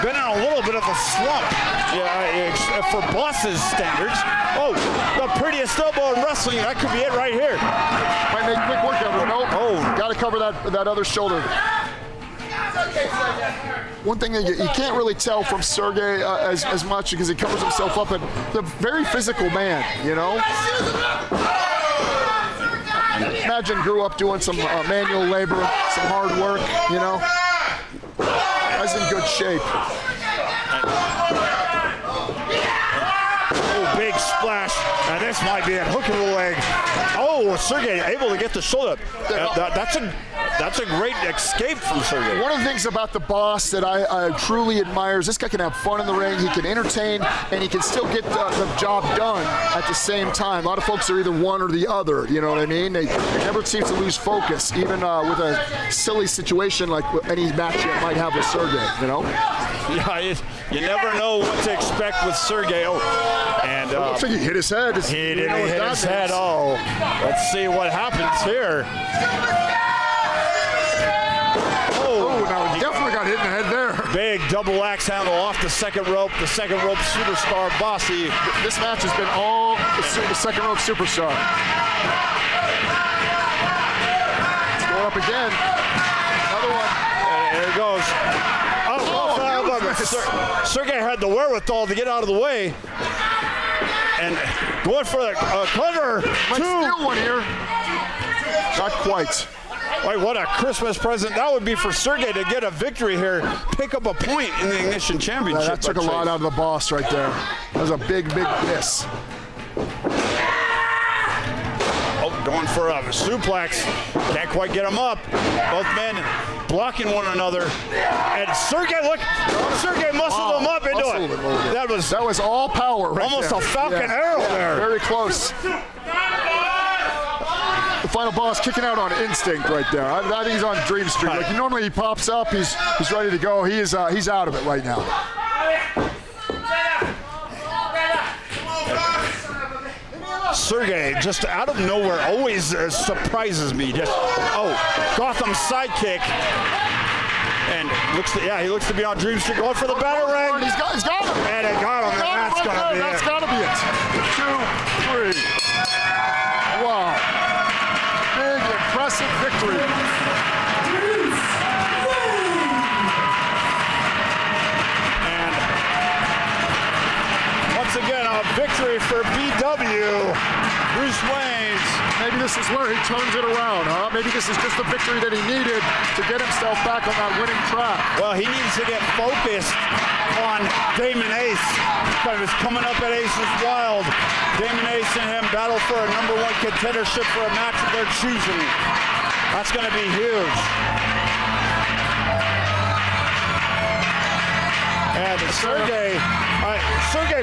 been in a little bit of a slump. Yeah, for boss's standards. Oh, the prettiest elbow in wrestling. That could be it right here. Might make quick work of it. Nope. Oh, got to cover that other shoulder. One thing that you can't really tell from Sergey as much because he covers himself up, but he's a very physical man, Imagine grew up doing some manual labor, some hard work, you know. Guy's in good shape. Oh, big splash. And this might be it. Hook of the leg. Oh, Sergey able to get the shoulder. That's a great escape from Sergey. One of the things about the boss that I truly admire is this guy can have fun in the ring, he can entertain, and he can still get the job done at the same time. A lot of folks are either one or the other, you know what I mean? They never seem to lose focus, even with a silly situation like any match you might have with Sergey, you know? Yeah, you never know what to expect with Sergey. Oh, and looks like he hit his head. He didn't hit his head. Oh, let's see what happens here. Oh, now he definitely got hit in the head there. Big double axe handle off the second rope. The second rope superstar Bossy. This match has been all the second rope superstar. Let's go up again. Another one. And there it goes. Sergey had the wherewithal to get out of the way. And going for the cutter. Might steal one here. Not quite. Wait, what a Christmas present that would be for Sergey to get a victory here, pick up a point in the Ignition Championship. That took a lot out of the boss right there. That was a big miss. Oh, going for a suplex. Can't quite get him up. Both men blocking one another. And Sergey, look, Sergey muscled him up into it. That was all power right almost there. A falcon arrow there. Very close. The final boss kicking out on instinct right there. I think he's on Dream Street. Like normally he pops up, he's ready to go. He's out of it right now. Sergey, just out of nowhere, always surprises me. Just Gotham's sidekick, and he looks to be on Dream Street, going for the battle ring. He's got him. And it got him. That's gotta be it. 2, 3. Wow. Big, impressive victory. And once again, a victory for BW. Bruce Waynes. Maybe this is where he turns it around, huh? Maybe this is just the victory that he needed to get himself back on that winning track. Well, he needs to get focused on Damon Ace. Because it's coming up at Ace's Wild. Damon Ace and him battle for a #1 contendership for a match of their choosing. That's going to be huge. And Sergey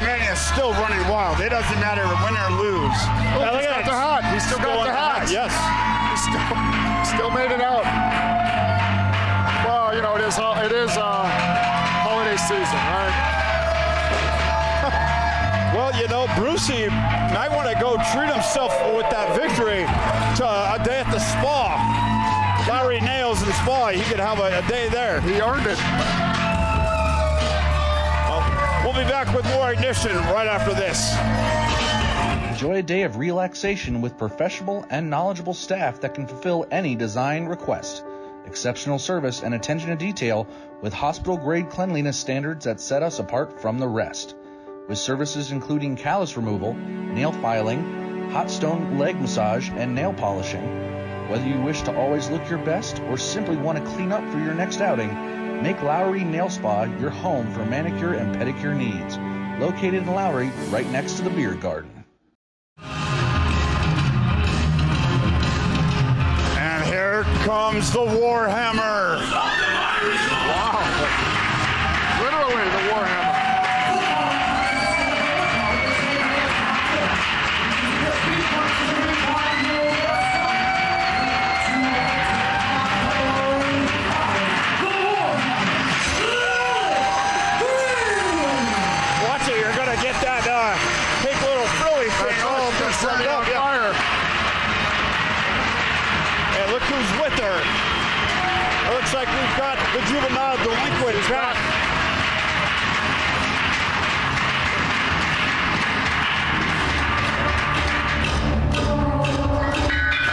Mania is still running wild. It doesn't matter win or lose. Oh, he's got the hat. He's still got the hat. Yes. He still made it out. Well, you know, it is holiday season, right? Well, you know, Brucey might want to go treat himself with that victory to a day at the spa. Larry Nails in the spa. He could have a day there. He earned it. We'll be back with more Ignition right after this. Enjoy a day of relaxation with professional and knowledgeable staff that can fulfill any design request. Exceptional service and attention to detail with hospital-grade cleanliness standards that set us apart from the rest. With services including callus removal, nail filing, hot stone leg massage, and nail polishing. Whether you wish to always look your best or simply want to clean up for your next outing, make Lowry Nail Spa your home for manicure and pedicure needs. Located in Lowry, right next to the beer garden. And here comes the Warhammer. Wow. Literally the Warhammer. Looks like we've got the juvenile delinquent back.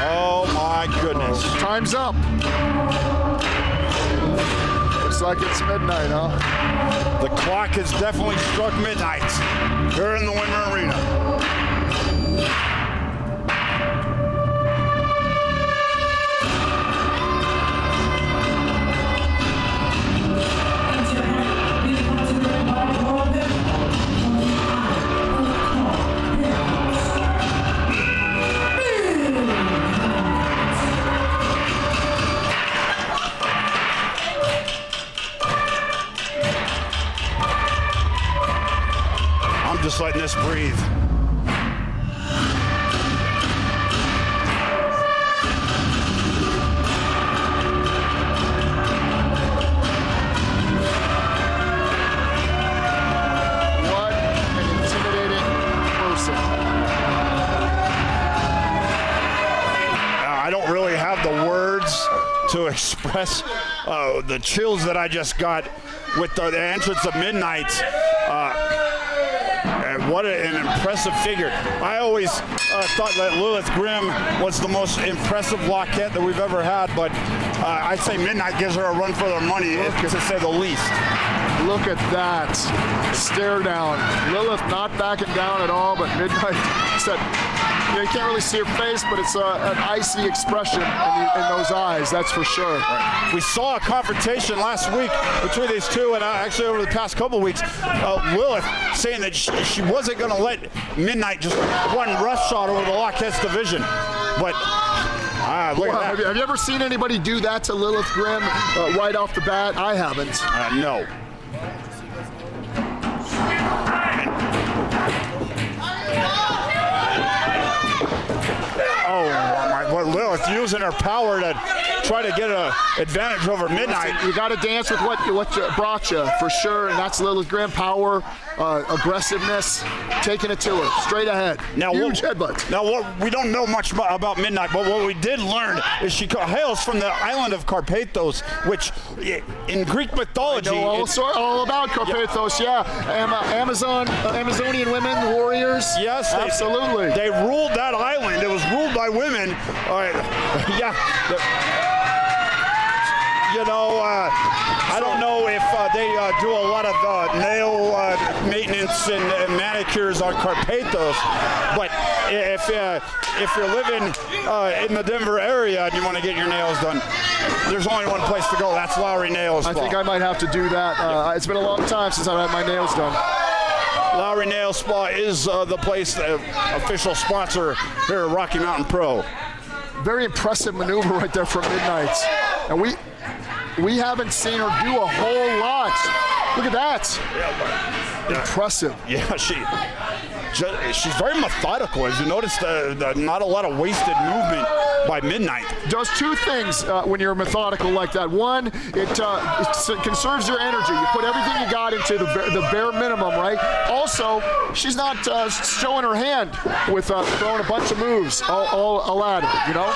Oh my goodness. Time's up. Looks like it's midnight, huh? The clock has definitely struck midnight here in the Winter Arena. this breathe. What an intimidating person. I don't really have the words to express the chills that I just got with the entrance of Midnight. And what an impressive figure. I always thought that Lilith Grimm was the most impressive Lockette that we've ever had, but I'd say Midnight gives her a run for their money, to say the least. Look at that stare down. Lilith not backing down at all, but Midnight said, you can't really see her face, but it's an icy expression in those eyes, that's for sure. Right. We saw a confrontation last week between these two, and actually over the past couple of weeks, Lilith saying that she wasn't going to let Midnight just one roughshod over the Lockette's division. But look at that. Have you ever seen anybody do that to Lilith Grimm right off the bat? I haven't. No. Well, Lilith using her power to try to get an advantage over Midnight. You got to dance with what brought you, for sure, and that's Lilith Grimm. Power, aggressiveness, taking it to her, straight ahead. Now, huge headbutt. Now, we don't know much about Midnight, but what we did learn is she hails from the island of Carpathos, which in Greek mythology... I know all about Carpathos, Amazonian women, warriors. Yes, absolutely. They ruled that island. It was ruled by women. I don't know if they do a lot of nail maintenance and manicures on Carpathos, but if you're living in the Denver area and you want to get your nails done, there's only one place to go. That's Lowry Nail Spa. I think I might have to do that. It's been a long time since I've had my nails done. Lowry Nail Spa is the place, the official sponsor here at Rocky Mountain Pro. Very impressive maneuver right there from Midnight. And we haven't seen her do a whole lot. Look at that. Impressive. Yeah, she's very methodical. As you notice, not a lot of wasted movement by Midnight. Does two things when you're methodical like that. One, it conserves your energy. You put everything you got into the bare minimum, right? Also, she's not showing her hand with throwing a bunch of moves all at her, you know?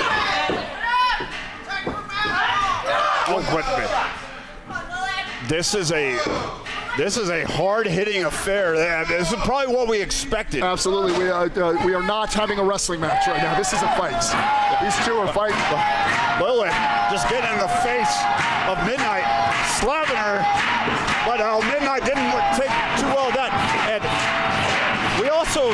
This is a hard-hitting affair. This is probably what we expected. Absolutely. We are not having a wrestling match right now. This is a fight. These two are fighting. Lilith just getting in the face of Midnight, slapping her, but Midnight didn't take too well that. And we also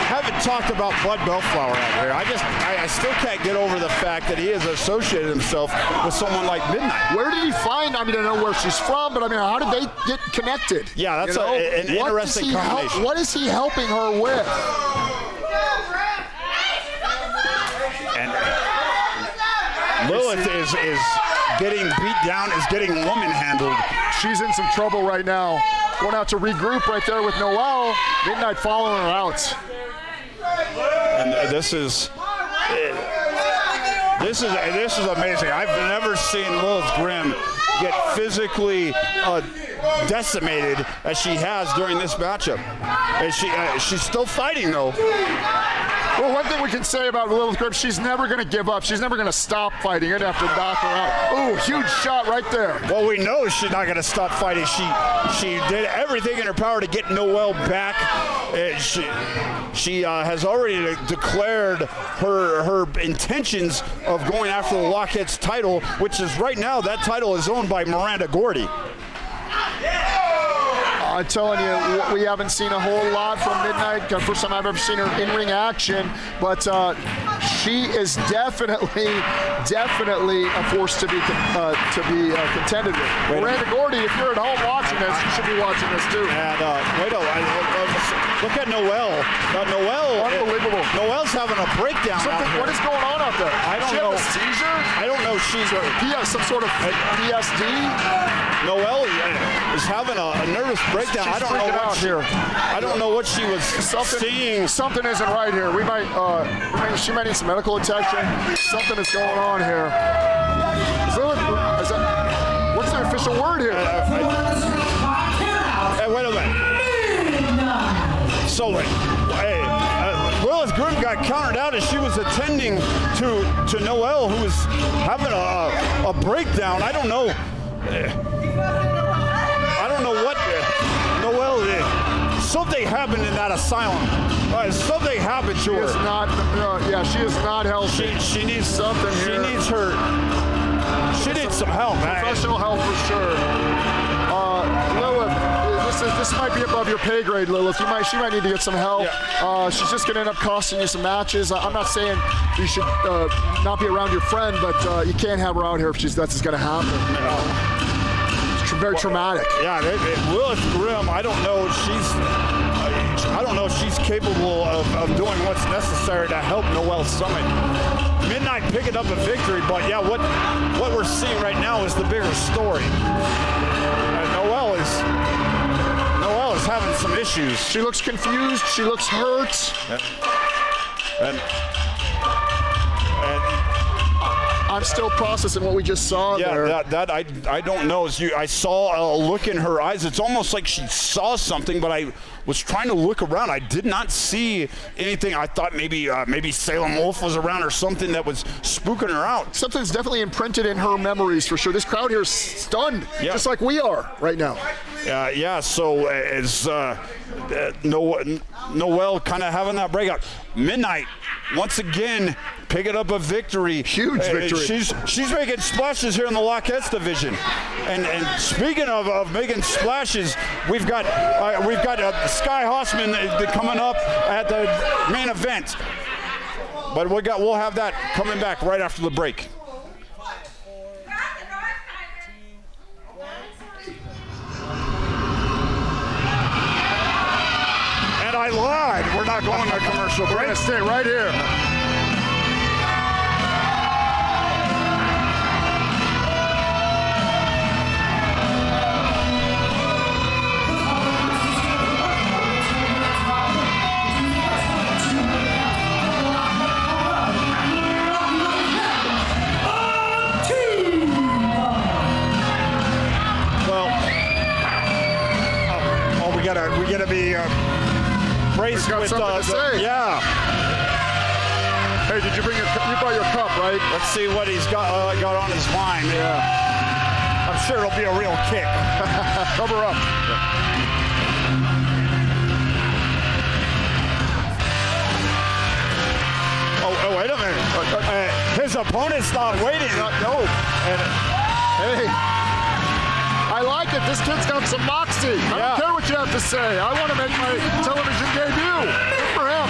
haven't talked about Bud Bellflower out here. I still can't get over the fact that he has associated himself with someone like Midnight. Where did he find? I don't know where she's from, but how did they get connected? Yeah, that's an interesting combination. What is he helping her with? And Lilith is getting beat down, is getting woman handled. She's in some trouble right now. Going out to regroup right there with Noelle. Midnight following her out. And this is amazing. I've never seen Lilith Grimm get physically decimated as she has during this matchup. And she's still fighting though. Well, one thing we can say about Lilith Grimm, she's never going to give up. She's never going to stop fighting. You'd have to knock her out. Ooh, huge shot right there. Well, we know she's not going to stop fighting. She did everything in her power to get Noelle back. She has already declared her intentions of going after the Lockheed's title, which is right now, that title is owned by Miranda Gordy. I'm telling you, we haven't seen a whole lot from Midnight. First time I've ever seen her in-ring action, but she is definitely a force to be contended with. Miranda Gordy, if you're at home watching this, you should be watching this too. And look at Noelle. Noelle, unbelievable. Noelle's having a breakdown. What is going on out there? I don't know. She have a seizure? I don't know. She's some sort of PSD. Noelle is having a nervous breakdown. breakdown. I don't know freaking what out she, here. I don't know what she was seeing. Something isn't right here. She might need some medical attention. Something is going on here. What's the official word here? Hey, wait a minute. So Lilith Grimm got counted out as she was attending to Noelle, who was having a breakdown. I don't know what Noelle did. Something happened in that asylum. Something happened to her. She is not healthy. She needs something here. She needs some help, man. Professional help for sure. Lilith, this might be above your pay grade, Lilith. She might need to get some help. Yeah. She's just going to end up costing you some matches. I'm not saying you should not be around your friend, but you can't have her out here if that's going to happen. It's very traumatic. Yeah, Lilith Grimm, I don't know if she's capable of doing what's necessary to help Noelle Summit. Midnight picking up a victory, but yeah, what we're seeing right now is the bigger story. Noelle is having some issues. She looks confused. She looks hurt. And I'm still processing what we just saw there. Yeah, I don't know. I saw a look in her eyes. It's almost like she saw something, but I was trying to look around. I did not see anything. I thought maybe Salem Wolf was around or something that was spooking her out. Something's definitely imprinted in her memories for sure. This crowd here is stunned, just like we are right now. So as Noelle kind of having that breakout. Midnight, once again, picking up a victory. Huge victory. She's making splashes here in the Lockettes division. And speaking of making splashes, we've got Sky Hosman coming up at the main event. But we'll have that coming back right after the break. And I lied. We're not going to commercial break. We're going to stay right here. We gotta be braced with something to say. Yeah. Hey, did you brought your cup, right? Let's see what he's got on his mind. Yeah. I'm sure it'll be a real kick. Cover up. Oh, wait a minute. His opponent's not waiting. No. Hey. I like it. This kid's got some moxie. I don't care what you have to say. I want to make my television debut. Good for him.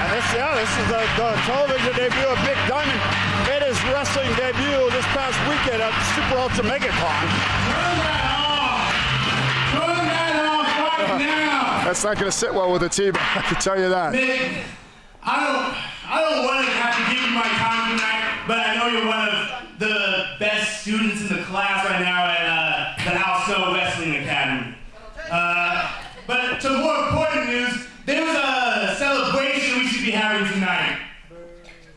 And this is the television debut of Mick Diamond. Made his wrestling debut this past weekend at Super Ultra MegaCon. Turn that off right now. That's not going to sit well with Attiba. I can tell you that. Mick, I don't want to have to give you my time tonight, but I know you're one of the best students in the class right now at the House Snow Wrestling Academy. But to more important news, there's a celebration we should be having tonight.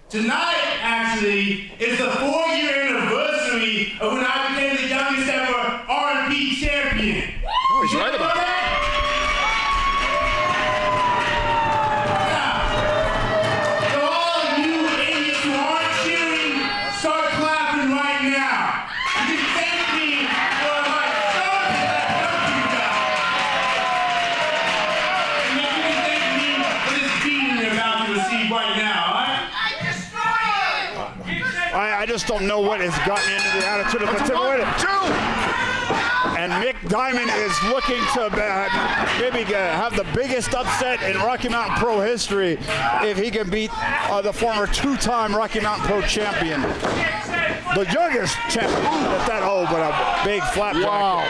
Tonight, actually, is the 4-year anniversary of when I became the youngest ever RMP champion. Oh, he's right about that. I just don't know what has gotten into the attitude of And Mick Diamond is looking to maybe have the biggest upset in Rocky Mountain Pro history if he can beat the former 2-time Rocky Mountain Pro champion. The youngest champion at that, but a big flapjack. Wow.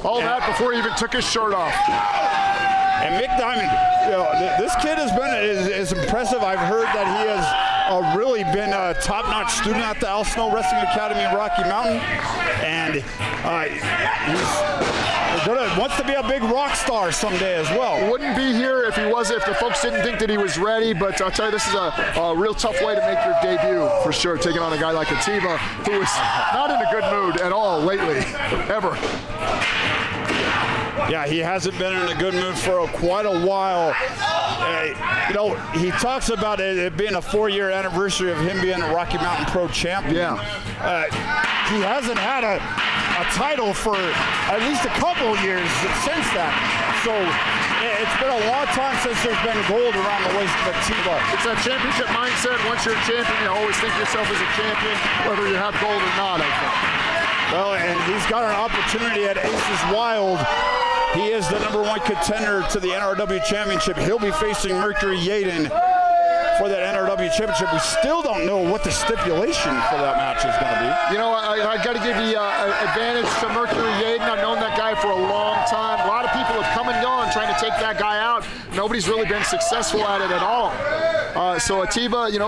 All that before he even took his shirt off. And Mick Diamond, this kid has been is impressive. I've heard that he has really been a top-notch student at the Al Snow Wrestling Academy in Rocky Mountain, and he wants to be a big rock star someday as well. Wouldn't be here if the folks didn't think that he was ready, but I'll tell you, this is a real tough way to make your debut, for sure, taking on a guy like Attiba, who is not in a good mood at all lately, ever. Yeah, he hasn't been in a good mood for quite a while. He talks about it being a 4-year anniversary of him being a Rocky Mountain Pro champion. Yeah. He hasn't had a title for at least a couple of years since that. So it's been a long time since there's been gold around the waist of Attiba. It's that championship mindset. Once you're a champion, you always think of yourself as a champion, whether you have gold or not, I think. Well, and he's got an opportunity at Aces Wild. He is the #1 contender to the NRW Championship. He'll be facing Mercury Yaden for that NRW Championship. We still don't know what the stipulation for that match is going to be. You know, I got to give the advantage to Mercury Yaden. I've known that guy for a long time. A lot of people have come and gone trying to take that guy out. Nobody's really been successful at it at all. So Attiba, he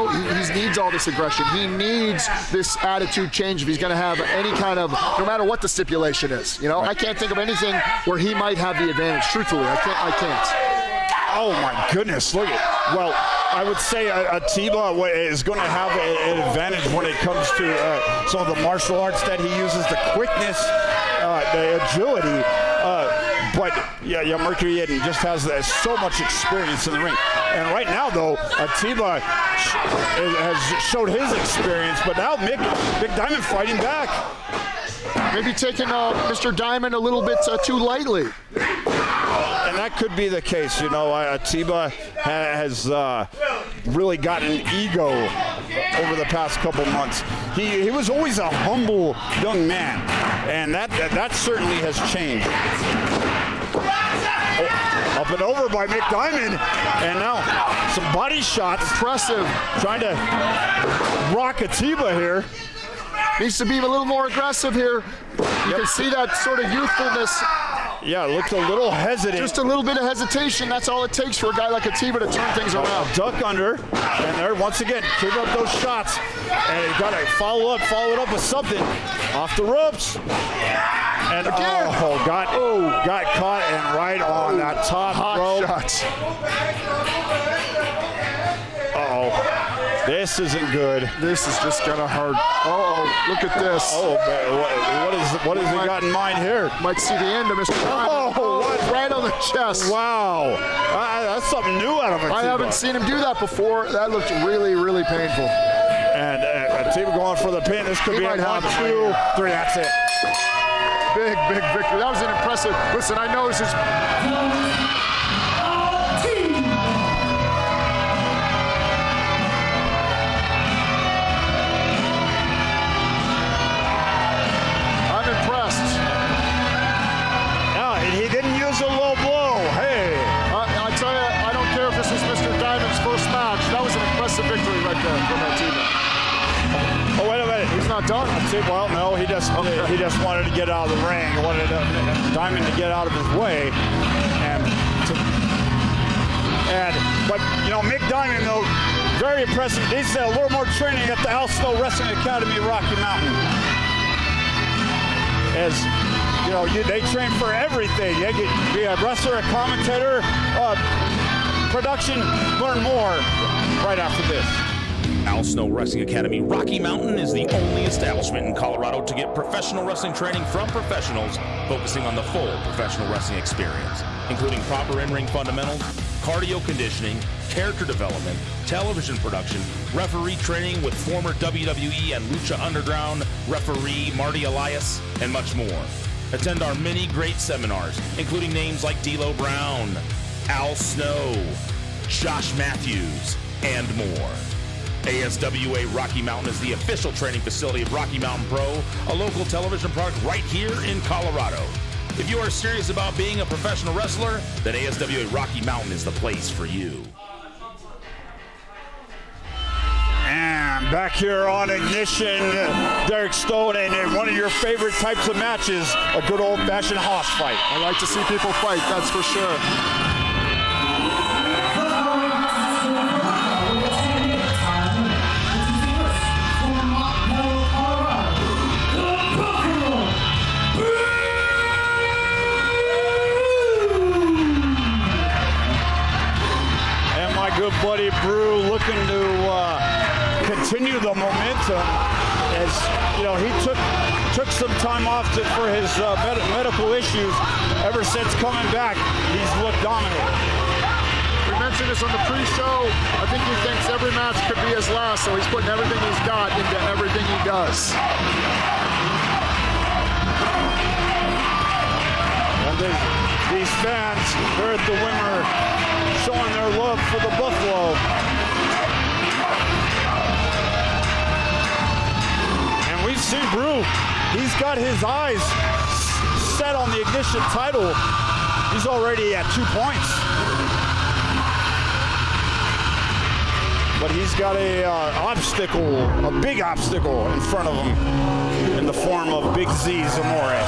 needs all this aggression. He needs this attitude change if he's going to have any kind of, no matter what the stipulation is. I can't think of anything where he might have the advantage. Truthfully, I can't. Oh my goodness, look at, well, I would say Attiba is going to have an advantage when it comes to some of the martial arts that he uses, the quickness, the agility. But Mercury Yaden just has so much experience in the ring. And right now, though, Attiba has showed his experience, but now Mick Diamond fighting back. Maybe taking Mr. Diamond a little bit too lightly. And that could be the case. Attiba has really gotten ego over the past couple months. He was always a humble young man, and that certainly has changed. Up and over by Mick Diamond, and now some body shots. Impressive. Trying to rock Attiba here. Needs to be a little more aggressive here. You can see that sort of youthfulness. Yeah, looks a little hesitant. Just a little bit of hesitation. That's all it takes for a guy like Attiba to turn things around. Duck under, and there once again, keep up those shots, and you got to follow it up with something off the ropes. And again. got caught and right on that top rope. Shots. This isn't good. This is just gonna hurt. Look at this. What has he got in mind here? Might see the end of Mr. Diamond. Right on the chest. Wow. That's something new out of Attiba. I haven't seen him do that before. That looked really, really painful. And Attiba going for the pin. This could be a 1, 2, 3. That's it. Big victory. That was an impressive. Listen, I know this is. Victory right there from Attiba. Oh, wait a minute. He's not done. Well, no, he just wanted to get out of the ring. He wanted Diamond to get out of his way. But Mick Diamond, though, very impressive. He needs a little more training at the Al Snow Wrestling Academy, Rocky Mountain. As they train for everything. You can be a wrestler, a commentator, production. Learn more right after this. Al Snow Wrestling Academy Rocky Mountain is the only establishment in Colorado to get professional wrestling training from professionals, focusing on the full professional wrestling experience, including proper in-ring fundamentals, cardio conditioning, character development, television production, referee training with former WWE and Lucha Underground referee Marty Elias, and much more. Attend our many great seminars, including names like D'Lo Brown, Al Snow, Josh Matthews, and more. ASWA Rocky Mountain is the official training facility of Rocky Mountain Pro, a local television product right here in Colorado. If you are serious about being a professional wrestler, then ASWA Rocky Mountain is the place for you. And back here on Ignition, Derek Stone, and one of your favorite types of matches, a good old-fashioned hoss fight. I like to see people fight, that's for sure. buddy Brew looking to continue the momentum. As you know, he took some time off for his medical issues. Ever since coming back, he's looked dominant. We mentioned this on the pre-show. I think he thinks every match could be his last, so he's putting everything he's got into everything he does. And these fans, they're at the Wimmer, showing their love for the Buffalo. And we've seen Brew. He's got his eyes set on the Ignition title. He's already at 2 points. But he's got a big obstacle in front of him in the form of Big Z Zamore.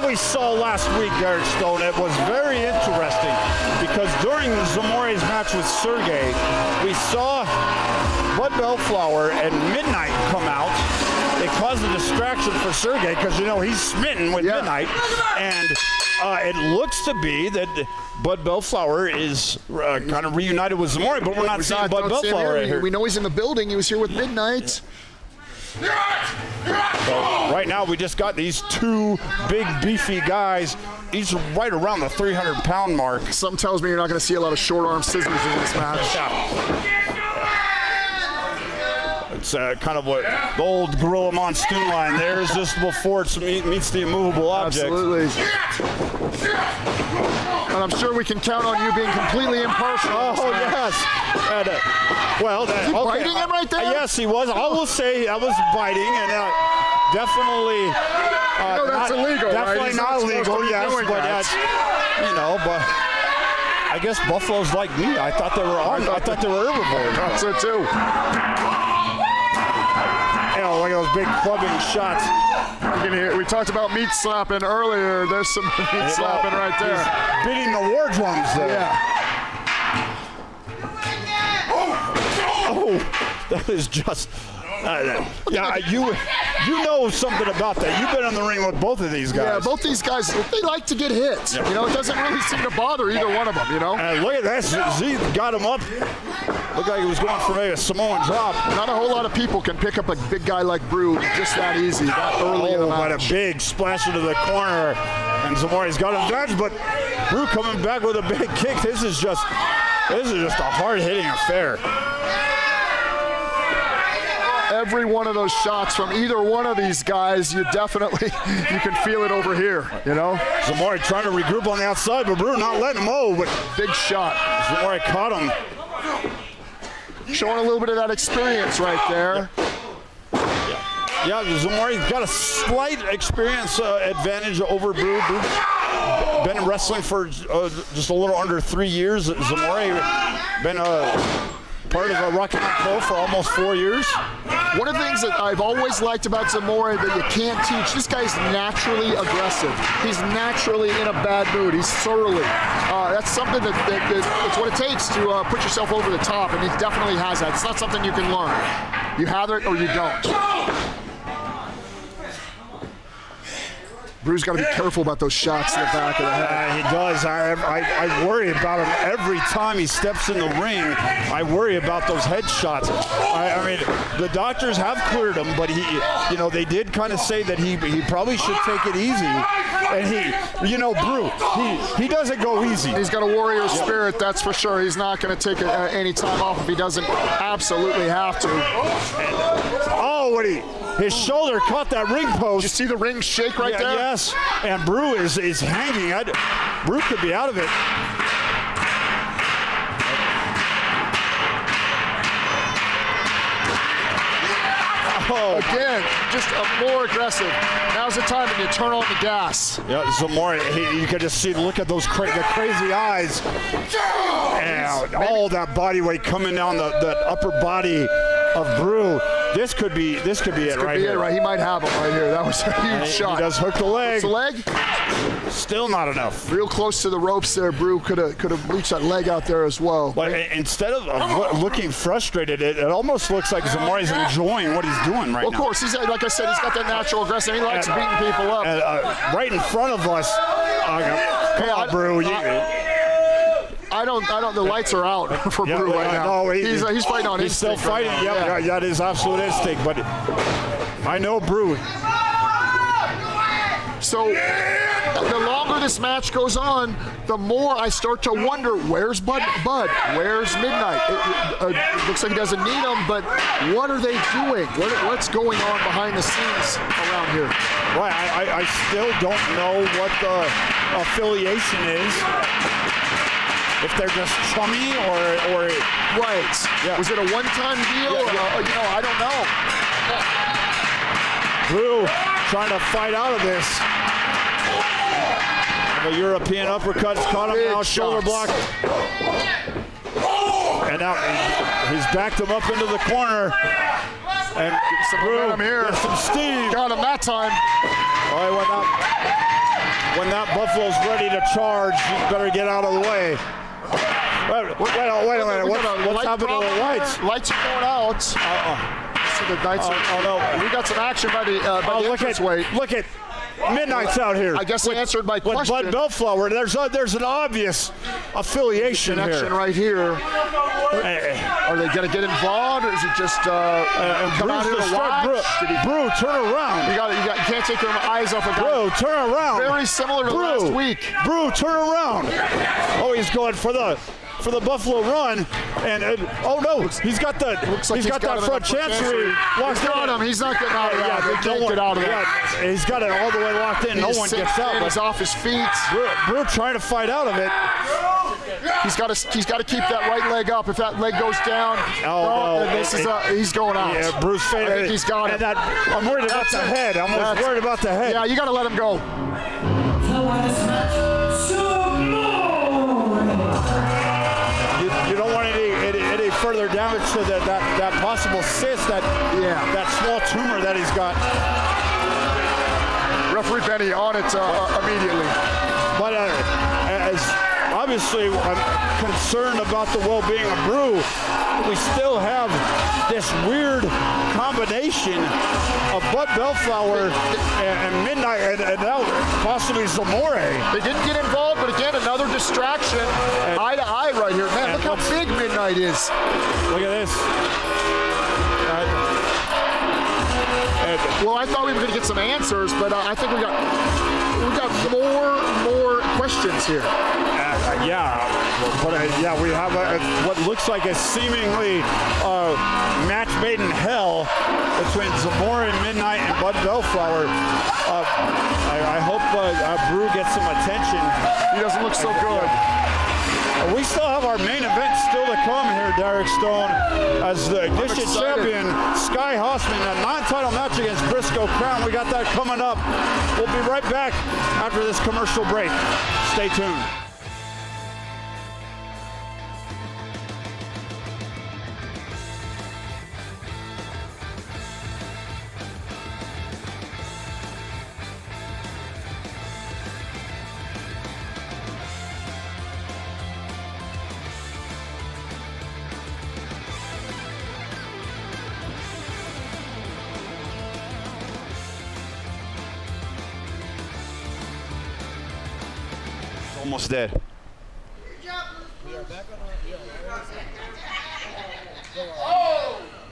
We saw last week, Garrett Stone, it was very interesting because during Zamore's match with Sergey, we saw Bud Bellflower and Midnight come out. It caused a distraction for Sergey because, you know, he's smitten with Midnight. And it looks to be that Bud Bellflower is kind of reunited with Zamore, but we're not seeing Bud Bellflower right here. We know he's in the building. He was here with Midnight. So right now we just got these two big beefy guys, each right around the 300-pound mark. Something tells me you're not going to see a lot of short arm scissors in this match. It's kind of what the old Gorilla Monsoon line. There's just before it meets the immovable object. Absolutely. And I'm sure we can count on you being completely impartial. Oh, yes. And, biting him right there? Yes, he was. I will say I was biting, and definitely. That's illegal. Definitely right? not illegal. Yes, but that's, you know, but I guess buffaloes like me. I thought they were herbivores. I thought so too. You know, look at those big clubbing shots. We talked about meat slapping earlier. There's some meat slapping right there. He's beating the war drums there. Yeah. Oh, that is just. You know something about that. You've been in the ring with both of these guys. Yeah, both these guys, they like to get hit. Yeah. You know, it doesn't really seem to bother either one of them, you know? Look at that. Z got him up. Looked like he was going for maybe a Samoan drop. Not a whole lot of people can pick up a big guy like Brew just that easy, that early in the match. But a big splash into the corner. And Zamore's got him dodged, but Brew coming back with a big kick. This is just a hard-hitting affair. Every one of those shots from either one of these guys, you can feel it over here, you know? Zamore trying to regroup on the outside, but Brew not letting him go. But big shot. Zamore caught him. Showing a little bit of that experience right there. Yeah, Zamore's got a slight experience advantage over Brew. Brew been wrestling for just a little under 3 years. Zamore been part of Rocky Mountain Pro for almost 4 years. One of the things that I've always liked about Zamore that you can't teach, this guy's naturally aggressive. He's naturally in a bad mood. He's surly. That's something it's what it takes to put yourself over the top, and he definitely has that. It's not something you can learn. You have it or you don't. Brew's got to be careful about those shots in the back of the head. He does. I worry about him every time he steps in the ring. I worry about those head shots. I mean, the doctors have cleared him, but they did kind of say that he probably should take it easy. And Brew, he doesn't go easy. He's got a warrior spirit, that's for sure. He's not going to take any time off if he doesn't absolutely have to. His shoulder caught that ring post. Did you see the ring shake right there? Yes, and Brew is hanging. Brew could be out of it. Again, just more aggressive. Now's the time when you turn on the gas. Yeah, Zamore, you can just see, look at those the crazy eyes. And all that body weight coming down the upper body. of Brew. This could be it right here. He might have him right here. That was a huge shot. He does hook the leg. Hooks the leg. Still not enough. Real close to the ropes there. Brew could have reached that leg out there as well. But instead of looking frustrated, it almost looks like Zamore's enjoying what he's doing right now. Of course, he's like I said, he's got that natural aggression. He likes beating people up. Right in front of us. Come on, Brew. I don't. The lights are out for Brew right now. No, he's fighting on He's still instinct. fighting. Yep, that is absolute instinct. But I know Brew. So the longer this match goes on, the more I start to wonder, where's Bud? Where's Midnight? It looks like he doesn't need him, but what are they doing? What's going on behind the scenes around here? Well, I still don't know what the affiliation is. If they're just chummy or right. Yeah. Was it a one-time deal? Yeah. I don't know. Brew trying to fight out of this. The European uppercut's caught him now, shoulder block. And now he's backed him up into the corner. And some Brew here. There's some steam. Got him that time. All right, when that Buffalo's ready to charge, you better get out of the way. Wait a minute. What's happening to the lights? Lights are going out. So the lights no. We got some action by the look at Midnight's out here. I guess I answered my question. With Bud Bellflower, there's an obvious affiliation connection right here. Are they going to get involved, or is it just come out here to watch? Brew, turn around. You can't take your eyes off of Brew, turn around. Very similar to last week. Brew, turn around. Oh, he's going for the Buffalo run, and oh no, he's got that front chancery. He's got him. He's not getting out of that. They can't get out of that. He's got it all the way locked in. No one gets out. He's off his feet. Brew trying to fight out of it. He's got to keep that right leg up. If that leg goes down, he's going out. Yeah, Brew's fading. I think he's got it. I'm worried about the head. I'm worried about the head. Yeah, you got to let him go. You don't want any further damage to that possible cyst, that small tumor that he's got. Referee Benny on it immediately. But as obviously I'm concerned about the well-being of Brew, we still have this weird combination of Bud Bellflower and Midnight and now possibly Zamore. They didn't get involved, but again, another distraction. Eye to eye right here. Man, look how big Midnight is. Look at this. Well, I thought we were going to get some answers, but I think we got more questions here. We have what looks like a seemingly match made in hell between Zamore and Midnight and Bud Bellflower. I hope Brew gets some attention. He doesn't look so good. We still have our main event still to come here, Derek Stone, as the Ignition champion, Sky Hosman, a non-title match against Briscoe Crowne. We got that coming up. We'll be right back after this commercial break. Stay tuned. Almost dead.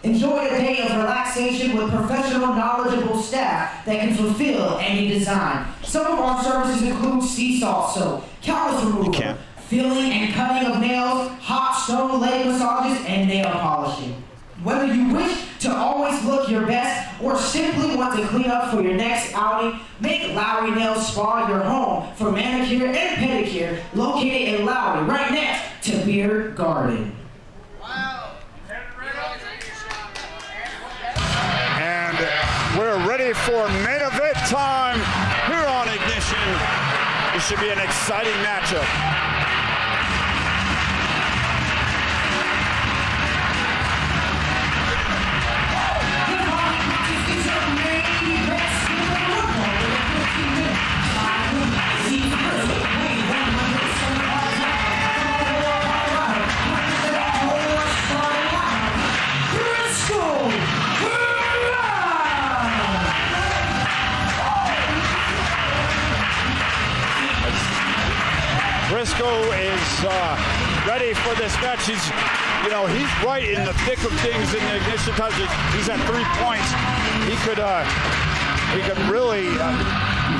Enjoy a day of relaxation with professional, knowledgeable staff that can fulfill any design. Some of our services include sea salt soap, callus removal, filling and cutting of nails, hot stone leg massages, and nail polishing. Whether you wish to always look your best or simply want to clean up for your next outing, make Lowry Nail Spa your home for manicure and pedicure, located in Lowry, right next to Beer Garden. And we're ready for main event time here on Ignition. This should be an exciting matchup. Briscoe is ready for this match. He's right in the thick of things in the ignition touches. He's at 3 points. He could really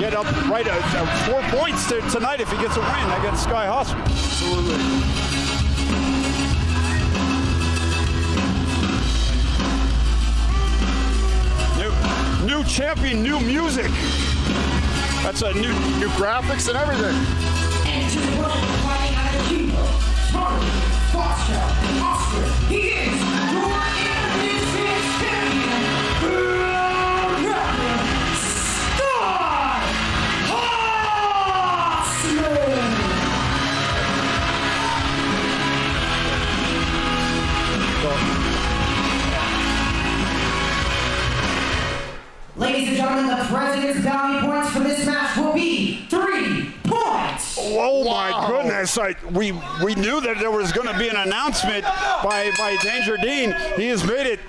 get up right at 4 points tonight if he gets a win against Sky Hosman. Absolutely. New champion, new music. That's a new graphics and everything. And to the world fighting out of Attiba, Sergey, Foster, Oscar, he is your Indonesian champion, Sky Hosman! Ladies and gentlemen, the President's bounty points for this match will be 3 points. Oh my goodness! We knew that there was going to be an announcement by Danger Dean. He has made it.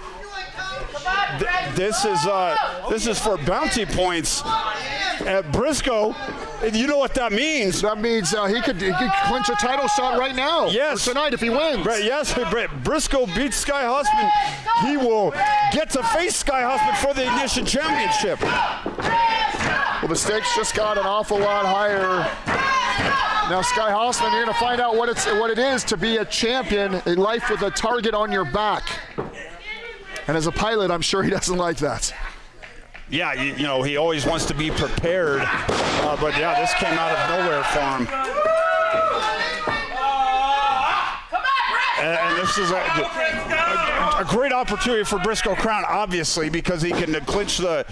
This is for bounty points at Briscoe. You know what that means? That means he could clinch a title shot right now. Yes. For tonight if he wins. Yes, Briscoe beats Sky Hosman. He will get to face Sky Hosman for the Ignition Championship. Well, the stakes just got an awful lot higher. Now, Sky Hosman, you're going to find out what it is to be a champion, a life with a target on your back. And as a pilot, I'm sure he doesn't like that. Yeah, he always wants to be prepared, but yeah, this came out of nowhere for him. And this is a great opportunity for Briscoe Crowne, obviously, because he can clinch the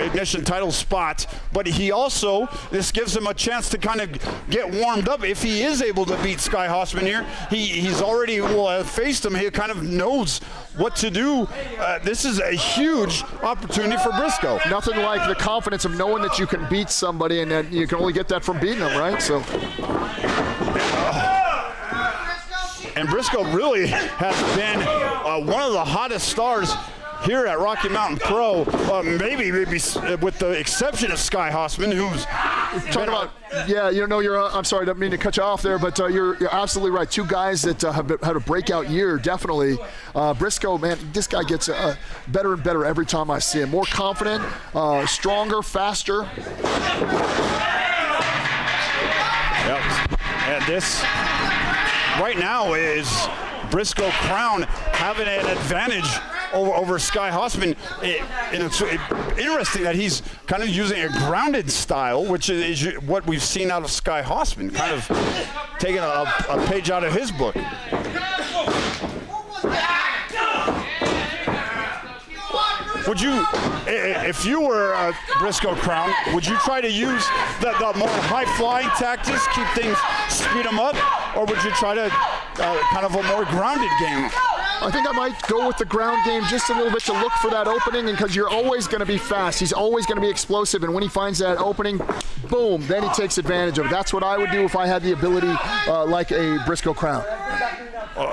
Ignition title spot. But this gives him a chance to kind of get warmed up. If he is able to beat Sky Hosman here, he's already faced him. He kind of knows what to do. This is a huge opportunity for Briscoe. Nothing like the confidence of knowing that you can beat somebody, and that you can only get that from beating them, right? So. And Briscoe really has been one of the hottest stars here at Rocky Mountain Pro, maybe with the exception of Sky Hosman, who's talking about. Yeah, I'm sorry, I don't mean to cut you off there, but you're absolutely right. Two guys that have had a breakout year, definitely. Briscoe, man, this guy gets better and better every time I see him. More confident, stronger, faster. Yep. And this right now is Briscoe Crowne having an advantage over Sky Hosman. And it's interesting that he's kind of using a grounded style, which is what we've seen out of Sky Hosman, kind of taking a page out of his book. Would you, if you were Briscoe Crowne, would you try to use the more high-flying tactics, keep things, speed them up, or would you try to kind of a more grounded game? I think I might go with the ground game just a little bit to look for that opening, and because you're always going to be fast. He's always going to be explosive, and when he finds that opening, boom, then he takes advantage of it. That's what I would do if I had the ability like a Briscoe Crowne.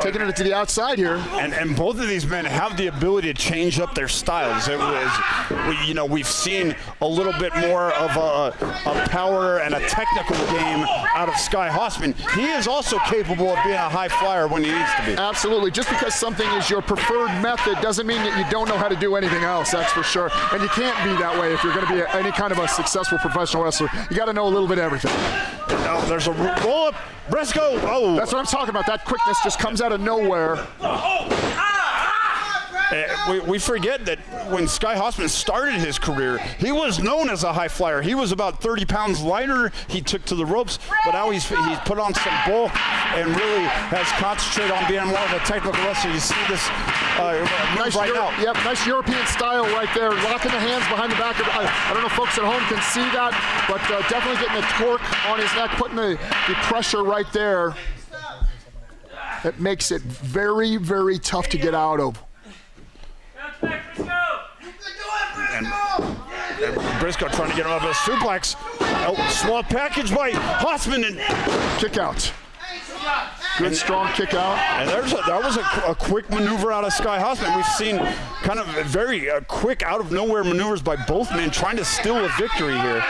Taking it to the outside here. And both of these men have the ability to change up their styles. We've seen a little bit more of a power and a technical game out of Sky Hosman. He is also capable of being a high flyer when he needs to be. Absolutely. Just because something is your preferred method doesn't mean that you don't know how to do anything else, that's for sure. And you can't be that way if you're going to be any kind of a successful professional wrestler. You got to know a little bit of everything. Oh, there's a roll-up. Briscoe. Oh. That's what I'm talking about. That quickness just comes out of nowhere. We forget that when Sky Hosman started his career, he was known as a high flyer. He was about 30 pounds lighter. He took to the ropes, but now he's put on some bulk and really has concentrated on being more of a technical wrestler. You see this move right now. Yep, nice European style right there. Locking the hands behind the back. I don't know if folks at home can see that, but definitely getting the torque on his neck, putting the pressure right there. It makes it very, very tough to get out of. And Briscoe trying to get him up with a suplex. Oh, small package by Hosman and kick out. Good strong kick out. And that was a quick maneuver out of Sky Hosman. We've seen kind of very quick out of nowhere maneuvers by both men trying to steal a victory here.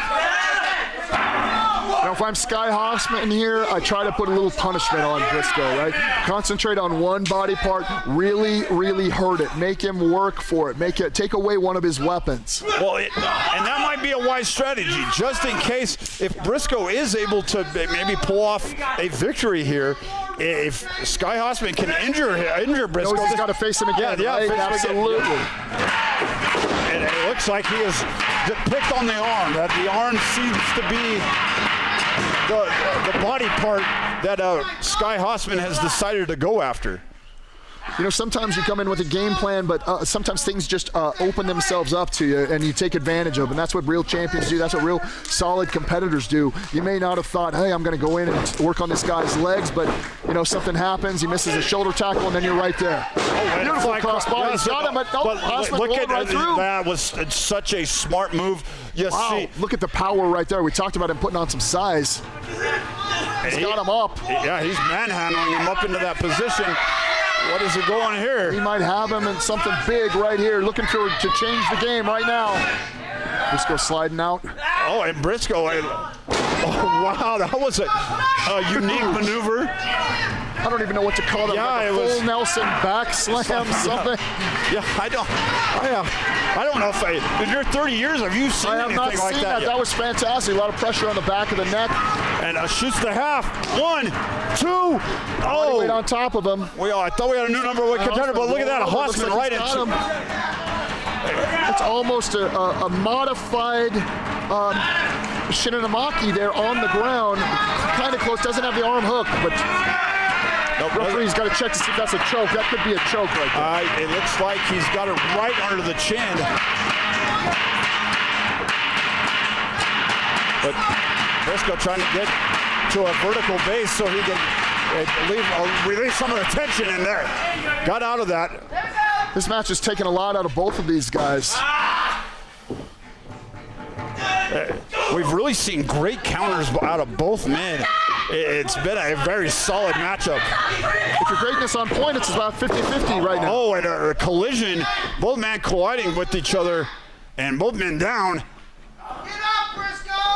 Now, if I'm Sky Hosman here, I try to put a little punishment on Briscoe, right? Concentrate on one body part, really, really hurt it. Make him work for it. Take away one of his weapons. Well, and that might be a wise strategy, just in case if Briscoe is able to maybe pull off a victory here. If Sky Hosman can injure Briscoe, he's got to face him again. Yeah, right? Absolutely. And it looks like he is picked on the arm. That the arm seems to be the body part that Sky Hosman has decided to go after. You know, sometimes you come in with a game plan, but sometimes things just open themselves up to you, and you take advantage of them. And that's what real champions do. That's what real solid competitors do. You may not have thought, hey, I'm going to go in and work on this guy's legs, but, you know, something happens. He misses a shoulder tackle, and then you're right there. Beautiful crossbody. He's got him, but Hosman rolled right through. That was such a smart move. Wow, look at the power right there. We talked about him putting on some size. He's got him up. Yeah, he's manhandling him up into that position. What is it going here? He might have him in something big right here, looking to change the game right now. Briscoe sliding out. Oh, and Briscoe, oh, wow, that was a unique maneuver. I don't even know what to call that. Yeah, like a full Nelson back slam, something. Yeah, I don't know if in your 30 years have you seen anything like that? I have not seen that. That was fantastic. A lot of pressure on the back of the neck. And shoots the half. 1, 2. Oh, right on top of him. I thought we had a new number one contender, but look at that, Hosman right into him. It's almost a modified Shinonamaki there on the ground. Kind of close. Doesn't have the arm hook, but. Nope, referee's got to check to see if that's a choke. That could be a choke right there. It looks like he's got it right under the chin. But Briscoe trying to get to a vertical base so he can release some of the tension in there. Got out of that. This match has taken a lot out of both of these guys. We've really seen great counters out of both men. It's been a very solid matchup. If your greatness on point, it's about 50-50 right now. Oh, and a collision. Both men colliding with each other, and both men down.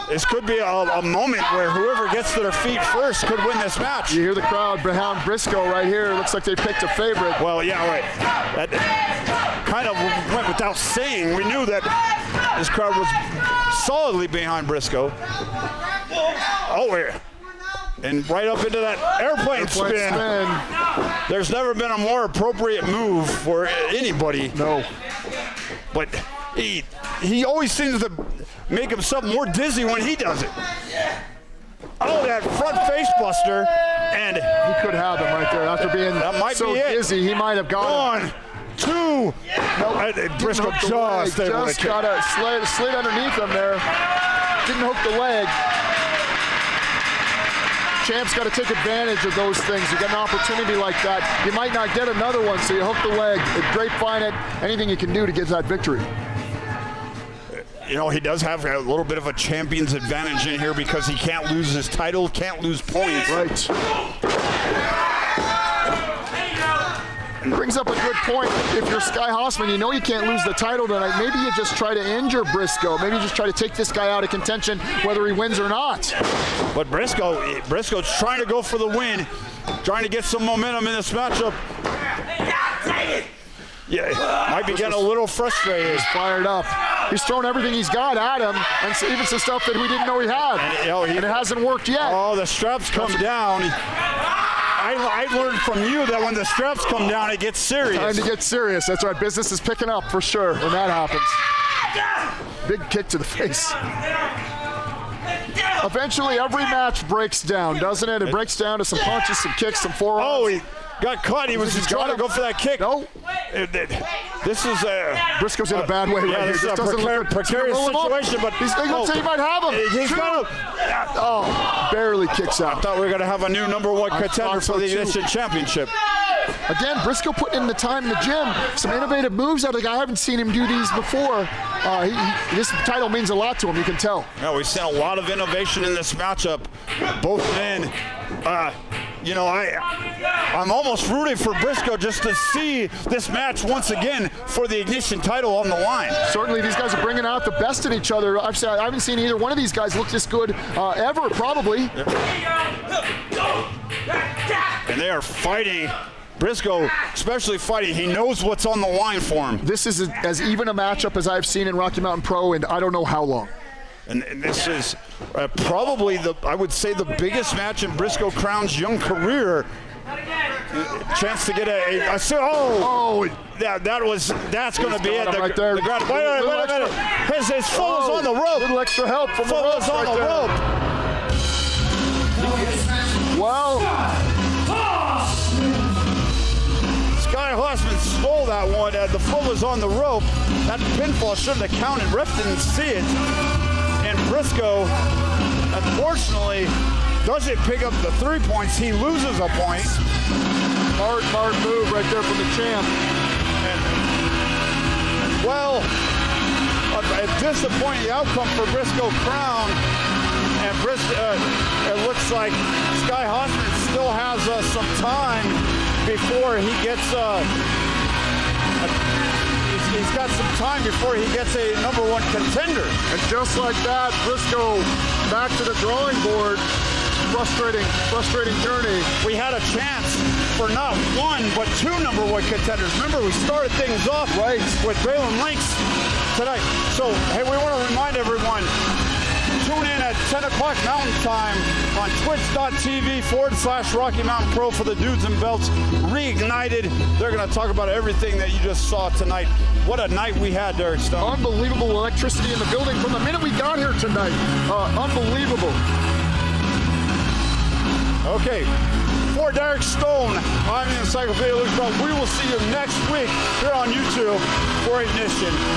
This could be a moment where whoever gets to their feet first could win this match. You hear the crowd behind Briscoe right here. Looks like they picked a favorite. Well, yeah, right. That kind of went without saying. We knew that this crowd was solidly behind Briscoe. Oh, and right up into that airplane spin. There's never been a more appropriate move for anybody. No. But he always seems to make himself more dizzy when he does it. Oh, that front face buster, and he could have him right there after being so dizzy. He might have got him. 1, 2. No, Briscoe just got a slid underneath him there. Didn't hook the leg. Champ's got to take advantage of those things. You get an opportunity like that, you might not get another one, so you hook the leg, grapevine it, anything you can do to get that victory. You know, he does have a little bit of a champion's advantage in here because he can't lose his title, can't lose points. Right. And brings up a good point. If you're Sky Hosman, you know you can't lose the title tonight. Maybe you just try to injure Briscoe. Maybe you just try to take this guy out of contention, whether he wins or not. But Briscoe's trying to go for the win, trying to get some momentum in this matchup. Yeah, might be getting a little frustrated. He's fired up. He's thrown everything he's got at him, and even some stuff that we didn't know he had. And it hasn't worked yet. Oh, the straps come down. I learned from you that when the straps come down, it gets serious. Time to get serious. That's right. Business is picking up for sure when that happens. Big kick to the face. Eventually, every match breaks down, doesn't it? It breaks down to some punches, some kicks, some forearms. Oh, he got caught. He was just trying to go for that kick. No. This is Briscoe's in a bad way right here. This is a precarious situation, but he might have him. He's got him. Oh, barely kicks out. I thought we were going to have a new number one contender for the Ignition Championship. Again, Briscoe putting in the time in the gym. Some innovative moves out of the guy. I haven't seen him do these before. This title means a lot to him, you can tell. Yeah, we've seen a lot of innovation in this matchup. Both men You know, I'm almost rooting for Briscoe just to see this match once again for the Ignition title on the line. Certainly, these guys are bringing out the best in each other. I haven't seen either one of these guys look this good ever, probably. And they are fighting. Briscoe, especially fighting, he knows what's on the line for him. This is as even a matchup as I've seen in Rocky Mountain Pro, and I don't know how long. And this is probably I would say the biggest match in Briscoe Crowne's young career. Chance to get that's going to be it. Right there. Wait a minute. His foot is on the rope. Little extra help from the foot is on the rope. Well, Sky Hosman stole that one. The foot was on the rope. That pinfall shouldn't have counted. Ref didn't see it. And Briscoe, unfortunately, doesn't pick up the 3 points. He loses a point. Smart move right there from the champ. Well, a disappointing outcome for Briscoe Crowne. And it looks like Sky Hosman still has some time before he gets he's got some time before he gets a #1 contender. And just like that, Briscoe back to the drawing board. Frustrating journey. We had a chance for not one, but 2 #1 contenders. Remember, we started things off with Balaam Links tonight. So, hey, we want to remind everyone, tune in at 10 o'clock Mountain Time on twitch.tv/Rocky Mountain Pro for the Dudes and Belts Reignited. They're going to talk about everything that you just saw tonight. What a night we had, Derek Stone. Unbelievable electricity in the building from the minute we got here tonight. Unbelievable. Okay, for Derek Stone, I'm the Encyclopedia Luke Belt. We will see you next week here on YouTube for Ignition.